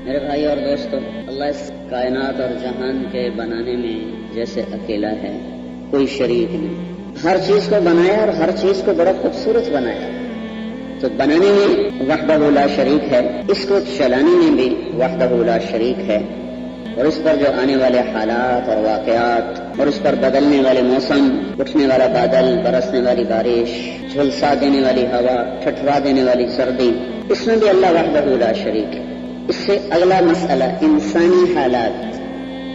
میرے بھائی اور دوستو، اللہ اس کائنات اور جہان کے بنانے میں جیسے اکیلا ہے، کوئی شریک نہیں۔ ہر چیز کو بنایا اور ہر چیز کو بڑا خوبصورت بنایا، تو بنانے میں وحدہ لا شریک ہے، اس کو چلانے میں بھی وحدہ لا شریک ہے، اور اس پر جو آنے والے حالات اور واقعات اور اس پر بدلنے والے موسم، اٹھنے والا بادل، برسنے والی بارش، جھلسا دینے والی ہوا، ٹھٹھرا دینے والی سردی، اس میں بھی اللہ وحدہ لا شریک ہے۔ اس سے اگلا مسئلہ انسانی حالات،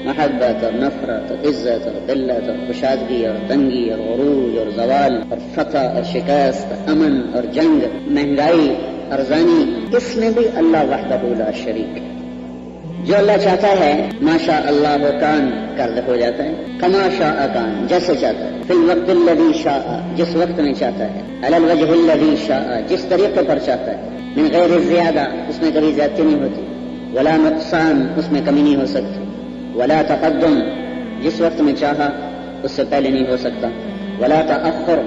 محبت اور نفرت اور عزت اور ذلت اور کشادگی اور تنگی اور عروج اور زوال اور فتح اور شکست، امن اور جنگ، مہنگائی، ارزانی، اس میں بھی اللہ وحدہ لا شریک ہے۔ جو اللہ چاہتا ہے ما شاء اللہ کان کر ہو جاتا ہے، کما شاء کان جیسے چاہتا ہے، فی الوقت الذی شاء جس وقت میں چاہتا ہے، علی الوجہ الذی شاء جس طریقے پر چاہتا ہے، من غیر زیادہ اس میں کبھی زیادتی نہیں ہوتی، ولا نقصان اس میں کمی نہیں ہو سکتی، ولا تقدم جس وقت میں چاہا اس سے پہلے نہیں ہو سکتا، ولا تأخر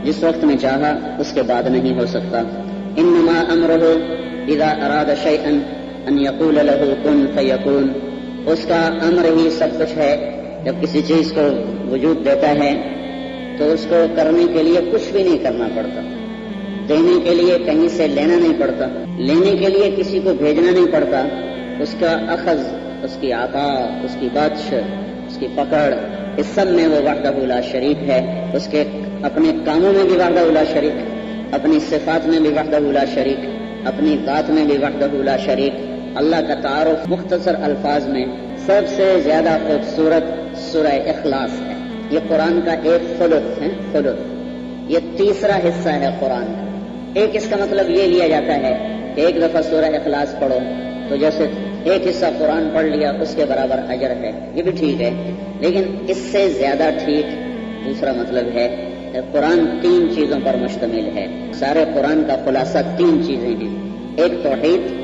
جس وقت میں چاہا اس کے بعد نہیں ہو سکتا۔ انما امرہ اذا اراد شیئا ان یقول له کن فیکون، اس کا امر ہی سب کچھ ہے۔ جب کسی چیز کو وجود دیتا ہے تو اس کو کرنے کے لیے کچھ بھی نہیں کرنا پڑتا، دینے کے لیے کہیں سے لینا نہیں پڑتا، لینے کے لیے کسی کو بھیجنا نہیں پڑتا، اس کا اخذ، اس کی عطا، اس کی بخش، اس کی پکڑ، اس سب میں وہ وحدہ لا شریک ہے۔ اس کے اپنے کاموں میں بھی وحدہ لا شریک، اپنی صفات میں بھی وحدہ لا شریک، اپنی ذات میں بھی وحدہ لا شریک۔ اللہ کا تعارف مختصر الفاظ میں سب سے زیادہ خوبصورت سورہ اخلاص ہے۔ یہ قرآن کا ایک ثلث ہے، ثلث، یہ تیسرا حصہ ہے قرآن کا۔ ایک اس کا مطلب یہ لیا جاتا ہے کہ ایک دفعہ سورہ اخلاص پڑھو تو جیسے ایک حصہ قرآن پڑھ لیا اس کے برابر اجر ہے، یہ بھی ٹھیک ہے، لیکن اس سے زیادہ ٹھیک دوسرا مطلب ہے کہ قرآن 3 چیزوں پر مشتمل ہے۔ سارے قرآن کا خلاصہ 3 چیزیں ہیں، ایک توحید،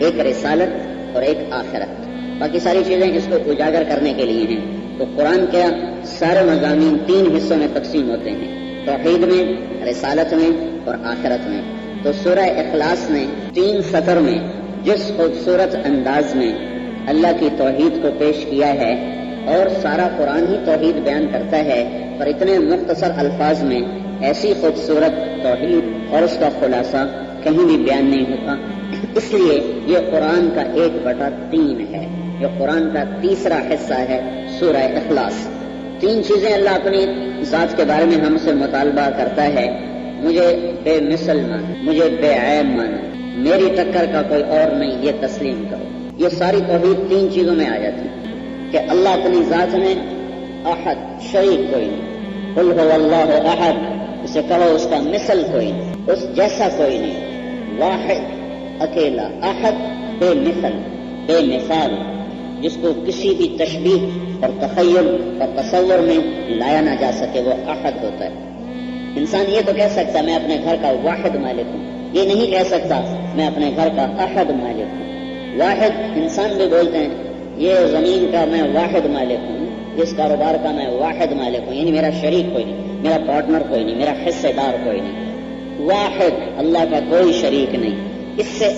ایک رسالت اور ایک آخرت۔ باقی ساری چیزیں اس کو اجاگر کرنے کے لیے ہیں۔ تو قرآن کے سارے مضامین 3 حصوں میں تقسیم ہوتے ہیں، توحید میں، رسالت میں اور آخرت میں۔ تو سورہ اخلاص نے 3 سطر میں جس خوبصورت انداز میں اللہ کی توحید کو پیش کیا ہے، اور سارا قرآن ہی توحید بیان کرتا ہے، پر اتنے مختصر الفاظ میں ایسی خوبصورت توحید اور اس کا خلاصہ کہیں بھی بیان نہیں ہوتا۔ اس لیے یہ قرآن کا 1/3 ہے، یہ قرآن کا تیسرا حصہ ہے سورہ اخلاص۔ 3 چیزیں اللہ اپنی ذات کے بارے میں ہم سے مطالبہ کرتا ہے، مجھے بے مثل مانو، مجھے بے عیب مانو، میری ٹکر کا کوئی اور نہیں، یہ تسلیم کرو۔ یہ ساری توحید 3 چیزوں میں آ جاتی ہے کہ اللہ اپنی ذات میں احد، شریک کوئی نہیں، قل هو اللہ احد، اسے کہو اس کا مثل کوئی نہیں، اس جیسا کوئی نہیں، واحد، اکیلا، احد، بے مثل، بے مثال، جس کو کسی بھی تشبیہ اور تخیل اور تصور میں لایا نہ جا سکے، وہ احد ہوتا ہے۔ انسان یہ تو کہہ سکتا میں اپنے گھر کا واحد مالک ہوں، یہ نہیں کہہ سکتا میں اپنے گھر کا احد مالک ہوں۔ واحد انسان بھی بولتے ہیں یہ زمین کا میں واحد مالک ہوں، اس کاروبار کا میں واحد مالک ہوں، یعنی میرا شریک کوئی نہیں، میرا پارٹنر کوئی نہیں، میرا حصے دار کوئی نہیں۔ واحد، اللہ کا کوئی شریک نہیں۔ اس سے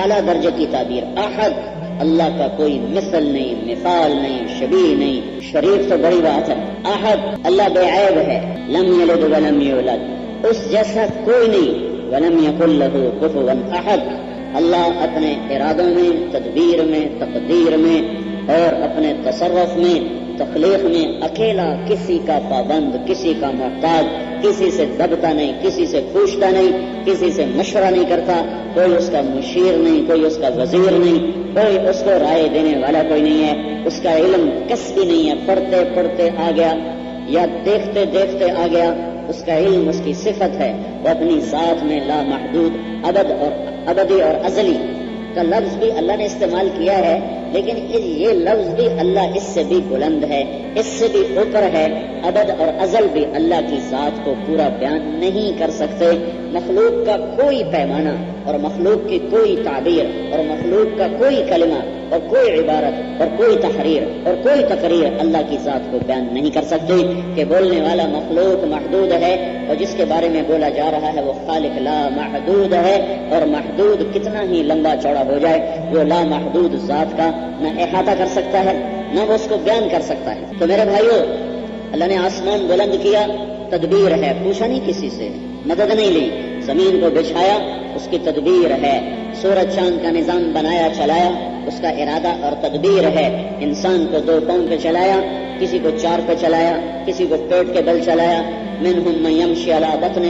اعلیٰ درجے کی تعبیر احد، اللہ کا کوئی مثل نہیں، مثال نہیں، شبیہ نہیں، شریک تو بڑی بات ہے۔ احد، اللہ بے عیب ہے، لم یلد ولم یولد، اس جیسا کوئی نہیں، ولم یکن لہ کفوا احد۔ اللہ اپنے ارادوں میں، تدبیر میں، تقدیر میں اور اپنے تصرف میں، تخلیق میں اکیلا، کسی کا پابند، کسی کا محتاج، کسی سے دبتا نہیں، کسی سے پوچھتا نہیں، کسی سے مشورہ نہیں کرتا، کوئی اس کا مشیر نہیں، کوئی اس کا وزیر نہیں، کوئی اس کو رائے دینے والا کوئی نہیں ہے، اس کا علم کسبی نہیں ہے، پڑھتے پڑھتے آ گیا یا دیکھتے دیکھتے آ گیا، اس کا علم اس کی صفت ہے۔ وہ اپنی ذات میں لا محدود، ابدی اور ازلی کا لفظ بھی اللہ نے استعمال کیا ہے، لیکن یہ لفظ بھی اللہ اس سے بھی بلند ہے، اس سے بھی اوپر ہے۔ ابد اور ازل بھی اللہ کی ذات کو پورا بیان نہیں کر سکتے۔ مخلوق کا کوئی پیمانہ اور مخلوق کی کوئی تعبیر اور مخلوق کا کوئی کلمہ اور کوئی عبارت اور کوئی تحریر اور کوئی تقریر اللہ کی ذات کو بیان نہیں کر سکتی کہ بولنے والا مخلوق محدود ہے اور جس کے بارے میں بولا جا رہا ہے وہ خالق لا محدود ہے، اور محدود کتنا ہی لمبا چوڑا ہو جائے وہ لا محدود ذات کا نہ احاطہ کر سکتا ہے نہ وہ اس کو بیان کر سکتا ہے۔ تو میرے بھائیو، اللہ نے آسمان بلند کیا، تدبیر ہے، پوچھا نہیں کسی سے، مدد نہیں لی، زمین کو بچھایا، اس کی تدبیر ہے، سورج چاند کا نظام بنایا چلایا، اس کا ارادہ اور تدبیر ہے، انسان کو 2 پاؤں پہ چلایا، کسی کو 4 پہ چلایا، کسی کو پیٹ کے بل چلایا، منہم من یمشی علی بطنہ،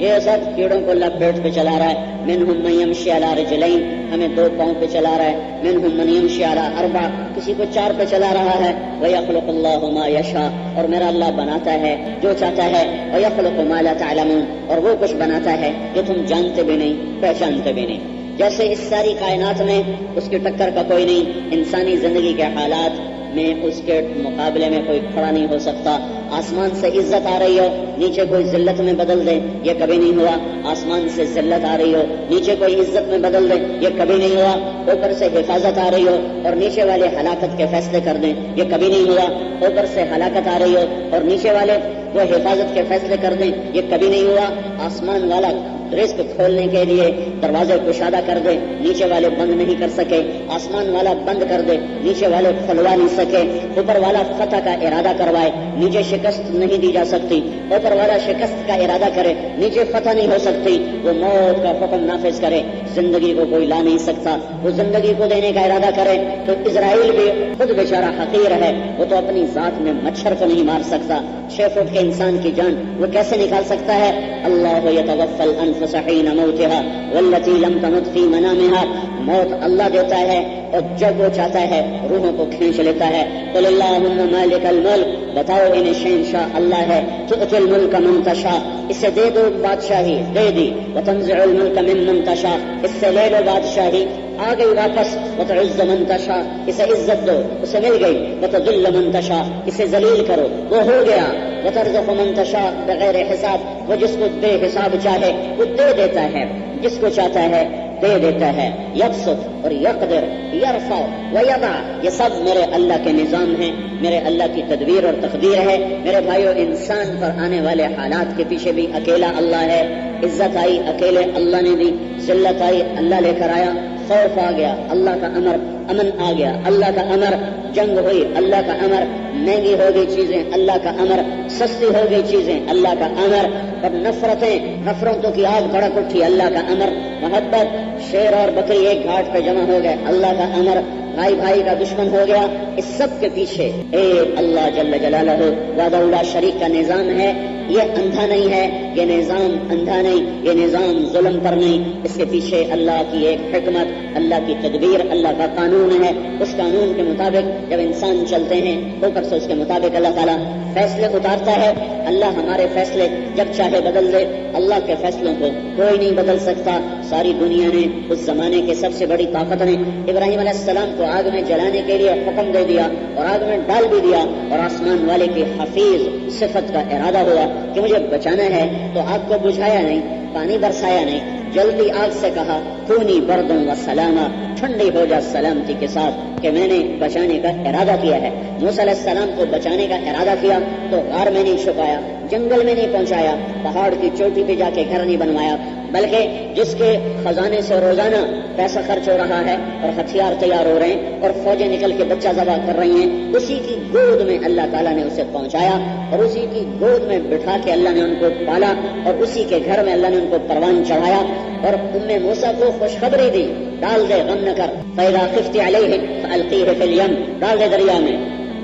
یہ سب کیڑوں کو اللہ پیٹ پہ چلا رہا ہے، منہم من یمشی علی رجلین، ہمیں 2 پاؤں پہ چلا رہا ہے، منہم من یمشی علی 4، کسی کو 4 پہ چلا رہا ہے، ویخلق اللہ ما یشاء، اور میرا اللہ بناتا ہے جو چاہتا ہے، ویخلق ما لا تعلمون، اور وہ کچھ بناتا ہے جو تم جانتے بھی نہیں پہچانتے بھی نہیں۔ جیسے اس ساری کائنات میں اس کی ٹکر کا کوئی نہیں، انسانی زندگی کے حالات میں اس کے مقابلے میں کوئی کھڑا نہیں ہو سکتا۔ آسمان سے عزت آ رہی ہو، نیچے کوئی ذلت میں بدل دے، یہ کبھی نہیں ہوا۔ آسمان سے ذلت آ رہی ہو، نیچے کوئی عزت میں بدل دے، یہ کبھی نہیں ہوا۔ اوپر سے حفاظت آ رہی ہو اور نیچے والے ہلاکت کے فیصلے کر دیں، یہ کبھی نہیں ہوا۔ اوپر سے ہلاکت آ رہی ہو اور نیچے والے وہ حفاظت کے فیصلے کر دیں، یہ کبھی نہیں ہوا۔ آسمان والا رزق کھولنے کے لیے دروازے کشادہ کر دے، نیچے والے بند نہیں کر سکے۔ آسمان والا بند کر دے، نیچے والے کھلوا نہیں سکے۔ اوپر والا فتح کا ارادہ کروائے، نیچے شکست نہیں دی جا سکتی۔ اوپر والا شکست کا ارادہ کرے، نیچے فتح نہیں ہو سکتی۔ وہ موت کا حکم نافذ کرے، زندگی کو کوئی لا نہیں سکتا۔ وہ زندگی کو دینے کا ارادہ کرے تو اسرائیل بھی خود بیچارہ حقیر ہے، وہ تو اپنی ذات میں مچھر کو نہیں مار سکتا۔ 6 فٹ کے انسان کی جان وہ کیسے نکال سکتا ہے؟ اللہ یتوفی الانفس حین موتها والتي لم تمت فی منامها، موت اللہ دیتا ہے اور جب وہ چاہتا ہے روحوں کو کھینچ لیتا ہے۔ قل اللہم مالک الملک، بتاؤ انہیں شہنشاہ اللہ ہے۔ تؤتی الملک من تشاء، اسے دے دو بادشاہی، دے دی۔ وتنزع الملک ممن تشاء، اس سے لے لو بادشاہی، آ گئی واپس۔ وتعز من تشاء، اسے عزت دو، اسے مل گئی۔ وتذل من تشاء، اسے ذلیل کرو، وہ ہو گیا۔ وترزق من تشاء بغیر حساب، وہ جس کو بے حساب چاہے وہ دے دیتا ہے، جس کو چاہتا ہے دے دیتا ہے۔ یبسط اور یقدر، یرفع ویضع، یہ سب میرے اللہ کے نظام ہیں، میرے اللہ کی تدبیر اور تقدیر ہے۔ میرے بھائیو، انسان پر آنے والے حالات کے پیچھے بھی اکیلا اللہ ہے۔ عزت آئی اکیلے اللہ نے دی، ذلت آئی اللہ لے کر آیا، خوف آ گیا اللہ کا امر، امن آ گیا اللہ کا امر، جنگ ہوئی اللہ کا امر، مہنگی ہو گئی چیزیں اللہ کا امر، سستی ہو گئی چیزیں اللہ کا امر، اور نفرتوں کی آگ بھڑک اٹھی اللہ کا امر، محبت شیر اور بکری ایک گھاٹ پہ جمع ہو گئے اللہ کا امر، بھائی بھائی کا دشمن ہو گیا۔ اس سب کے پیچھے ایک اللہ جل جلالہ وحدہ لا شریک کا نظام ہے۔ یہ اندھا نہیں ہے، یہ نظام اندھا نہیں، یہ نظام ظلم پر نہیں، اس کے پیچھے اللہ کی ایک حکمت، اللہ کی تدبیر، اللہ کا قانون ہے۔ اس قانون کے مطابق جب انسان چلتے ہیں اوپر سے اس کے مطابق اللہ تعالیٰ فیصلے اتارتا ہے۔ اللہ ہمارے فیصلے جب چاہے بدل دے، اللہ کے فیصلوں کو کوئی نہیں بدل سکتا۔ ساری دنیا نے، اس زمانے کے سب سے بڑی طاقت نے ابراہیم علیہ السلام کو آگ میں جلانے کے لیے حکم دے دیا اور آگ میں ڈال بھی دیا، اور آسمان والے کی حفیظ صفت کا ارادہ ہوا کہ مجھے بچانا ہے تو آگ کو بجھایا نہیں، پانی برسایا نہیں، جلدی آگ سے کہا کونی بردوں و سلاما، ٹھنڈی ہو جا سلامتی کے ساتھ، کہ میں نے بچانے کا ارادہ کیا ہے۔ موسیٰ علیہ السلام کو بچانے کا ارادہ کیا تو غار میں نہیں چھپایا، جنگل میں نہیں پہنچایا، پہاڑ کی چوٹی پہ جا کے گھر نہیں بنوایا، بلکہ جس کے خزانے سے روزانہ پیسہ خرچ ہو رہا ہے اور ہتھیار تیار ہو رہے ہیں اور فوجیں نکل کے بچہ ذبح کر رہی ہیں، اسی کی گود میں اللہ تعالیٰ نے اسے پہنچایا اور اسی کی گود میں بٹھا کے اللہ نے ان کو پالا اور اسی کے گھر میں اللہ نے ان کو پروان چڑھایا اور موسیٰ کو خوشخبری دی، ڈال دے غم نہ کر، فَإِذَا خِفْتِ عَلَيْهِ فَأَلْقِيهِ فِي الْيَمِّ، ڈال دے دریا میں،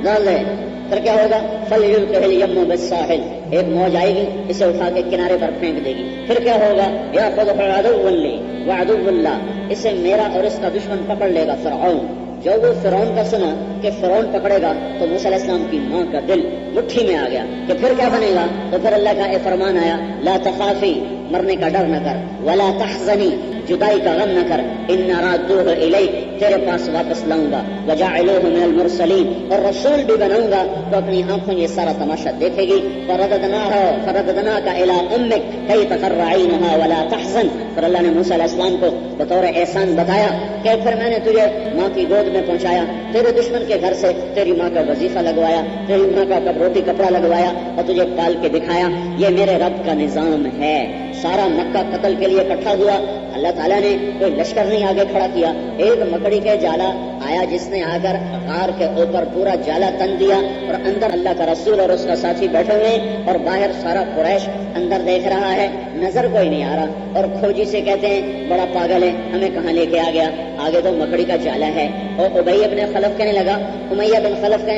ڈال دے، پھر کیا ہوگا؟ فَلْيُلْقِهِ الْيَمُّ بِالسَّاحِلِ، ایک موج آئے گی اسے اٹھا کے کنارے پر پھینک دے گی، پھر کیا ہوگا؟ يَأْخُذُهُ عَدُوٌّ لِّي وَعَدُوٌّ لَّهُ، اسے میرا اور اس کا دشمن پکڑ لے گا فرعون۔ جب وہ فرعون کا سنا کہ فرعون پکڑے گا تو موسیٰ علیہ السلام کی ماں کا دل مٹھی میں آ گیا کہ پھر کیا بنے گا؟ تو پھر اللہ کا فرمان آیا، لا تخافی، مرنے کا ڈر نہ کر، ولا تحزنی، جدائی کا غم نہ کر، انا رادوہ الیک، تیرے پاس واپس لاؤں گا، وجاعلوہ من المرسلین، اور رسول بھی بناؤں گا تو اپنی آنکھوں یہ سارا تماشا دیکھے گی. فرددناک الی امک کی تقر عینھا ولا تحزن، پھر اللہ نے موسیٰ علیہ السلام کو بطور احسان بتایا کہ پھر میں نے تجھے ماں کی گود میں پہنچایا، تیرے دشمن کے گھر سے تیری ماں کا وظیفہ لگوایا، تیری ماں کا روٹی کپڑا لگوایا اور تجھے پال کے دکھایا. یہ میرے رب کا نظام ہے. سارا مکہ قتل کے لیے اکٹھا ہوا، اللہ تعالیٰ نے کوئی لشکر نہیں آگے کھڑا کیا. ایک مکڑی کے جالا آیا جس نے آ کر غار کے اوپر پورا جالا تن دیا، اور اندر اللہ کا رسول اور اس کا ساتھی بیٹھے ہوئے اور باہر سارا قریش اندر دیکھ رہا ہے، نظر کوئی نہیں آ رہا. اور کھوجی سے کہتے ہیں بڑا پاگل ہے، ہمیں کہاں لے کے آ گیا، آگے تو مکڑی کا جالا ہے. اور امیہ بن خلف کہنے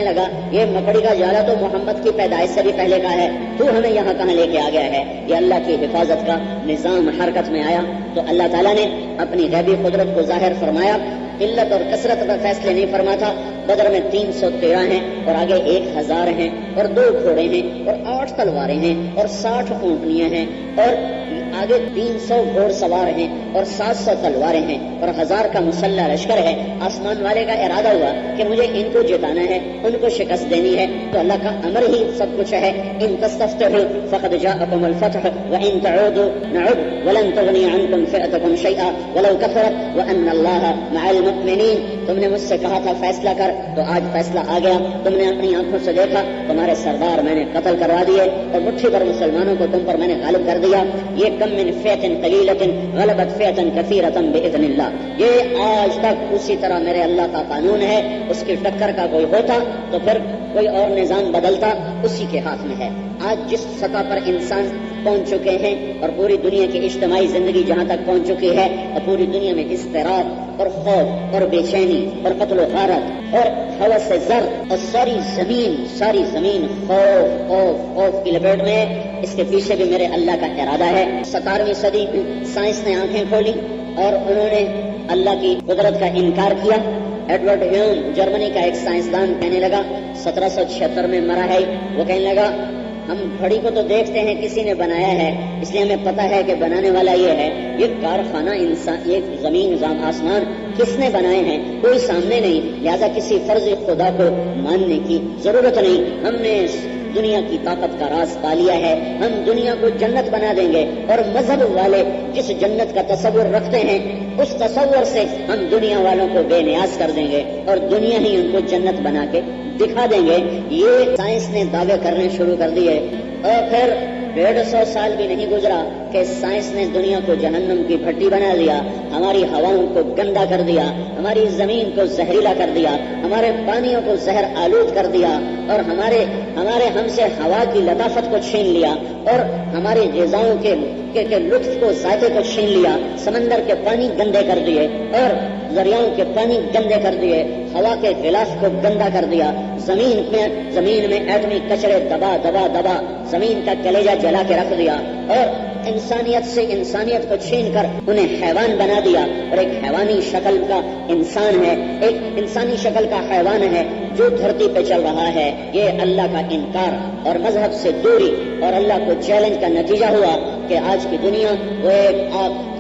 لگا یہ مکڑی کا جالا تو محمد کی پیدائش سے بھی پہلے کا ہے، تو ہمیں یہاں کہاں لے کے آ گیا ہے. یہ اللہ کی حفاظت کا نظام حرکت میں آیا تو اللہ تعالیٰ نے اپنی غیبی قدرت کو ظاہر فرمایا. قلت اور کثرت پر فیصلے نہیں فرماتا. بدر میں 313 ہیں اور آگے 1000 ہیں اور 2 گھوڑے ہیں اور 8 تلواریں ہیں اور 60 اونٹنیاں ہیں اور آگے 300 گھوڑ سوار ہیں اور 700 تلواریں ہیں اور 1000 کا مسلح لشکر ہے. آسمان والے کا ارادہ ہوا کہ مجھے ان کو جتانا ہے، ان کو شکست دینی ہے، تو اللہ کا امر ہی سب کچھ ہے. ان تستفتحوا فقد جاءکم الفتح وان تعودوا نعد ولن تغنی عنکم فئتکم شیئا ولو کثرت وان اللہ مع المؤمنین. تم نے مجھ سے کہا تھا فیصلہ کر، تو آج فیصلہ آ گیا. تم نے اپنی آنکھوں سے دیکھا تمہارے سردار میں نے قتل کروا دیے اور مٹھی پر مسلمانوں کو تم پر میں نے غالب کر دیا. یہ کم من فئۃ قلیلۃ غلبت فئۃ کثیرۃ باذن اللہ. یہ آج تک اسی طرح میرے اللہ کا قانون ہے. اس کی ٹکر کا کوئی ہوتا تو پھر کوئی اور نظام بدلتا، اسی کے ہاتھ میں ہے. آج جس سطح پر انسان پہنچ چکے ہیں اور پوری دنیا کی اجتماعی زندگی جہاں تک پہنچ چکی ہے اور پوری دنیا میں اضطراب اور خوف اور بے چینی اور قتل و غارت اور ہوس زر اور ساری زمین خوف کی لپیٹ میں، اس کے پیچھے بھی میرے اللہ کا ارادہ ہے. 17ویں صدی میں سائنس نے آنکھیں کھولی اور انہوں نے اللہ کی قدرت کا انکار کیا. ایڈورڈ ہیوم جرمنی کا ایک سائنسدان کہنے لگا، 1776 میں مرا ہے، وہ کہنے لگا ہم گھڑی کو تو دیکھتے ہیں کسی نے بنایا ہے، اس لیے ہمیں پتا ہے کہ بنانے والا یہ ہے. یہ کارخانہ انسان، یہ زمین نظام آسمان کس نے بنائے ہیں کوئی سامنے نہیں، لہذا کسی فرض خدا کو ماننے کی ضرورت نہیں. ہم نے دنیا کی طاقت کا راز پا لیا ہے، ہم دنیا کو جنت بنا دیں گے. اور مذہب والے جس جنت کا تصور رکھتے ہیں اس تصور سے ہم دنیا والوں کو بے نیاز کر دیں گے اور دنیا ہی ان کو جنت بنا کے دکھا دیں گے. یہ سائنس نے دعوے کرنے شروع کر دیے اور پھر 150 سال بھی نہیں گزرا کہ سائنس نے دنیا کو جہنم کی بھٹی بنا دیا، ہماری ہواؤں کو گندا کر دیا، ہماری زمین کو زہریلا کر دیا، ہمارے پانیوں کو زہر آلود کر دیا اور ہمارے ہم سے ہوا کی لطافت کو چھین لیا اور ہمارے غذاؤں کے لطف کو، ذائقے کو چھین لیا. سمندر کے پانی گندے کر دیے اور دریاؤں کے پانی گندے کر دیے، ہوا کے غلاف کو گندا کر دیا. زمین میں ایٹمی کچرے دبا زمین کا کلیجہ جلا کے رکھ دیا اور انسانیت سے انسانیت کو چھین کر انہیں حیوان بنا دیا. اور ایک حیوانی شکل کا انسان ہے، ایک انسانی شکل کا حیوان ہے جو دھرتی پہ چل رہا ہے. یہ اللہ کا انکار اور مذہب سے دوری اور اللہ کو چیلنج کا نتیجہ ہوا کہ آج کی دنیا وہ ایک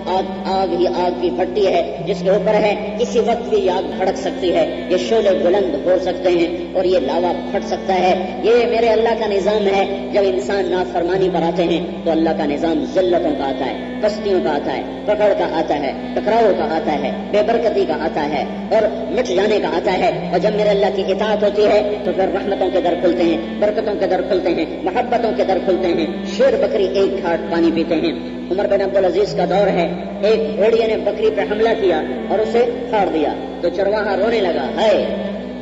آگ کی بھٹی ہے جس کے اوپر ہے، کسی وقت بھی آگ بھڑک سکتی ہے، یہ شعلے بلند ہو سکتے ہیں اور یہ لاوا پھٹ سکتا ہے. یہ میرے اللہ کا نظام ہے. جب انسان نافرمانی پر آتے ہیں تو اللہ کا نظام ذلتوں کا آتا ہے، پستیوں کا آتا ہے، پکڑ کا آتا ہے، ٹکراؤ کا آتا ہے، بے برکتی کا آتا ہے اور مٹ جانے کا آتا ہے. اور جب میرے اللہ کی اطاعت ہوتی ہے تو پھر رحمتوں کے در کھلتے ہیں، برکتوں کے در کھلتے ہیں، محبتوں کے در کھلتے ہیں. شیر بکری ایک گھاٹ پانی پیتے ہیں. عمر بن عبدالعزیز کا دور ہے، ایک بھیڑیے نے بکری پہ حملہ کیا اور اسے پھاڑ دیا تو چرواہا رونے لگا ہے.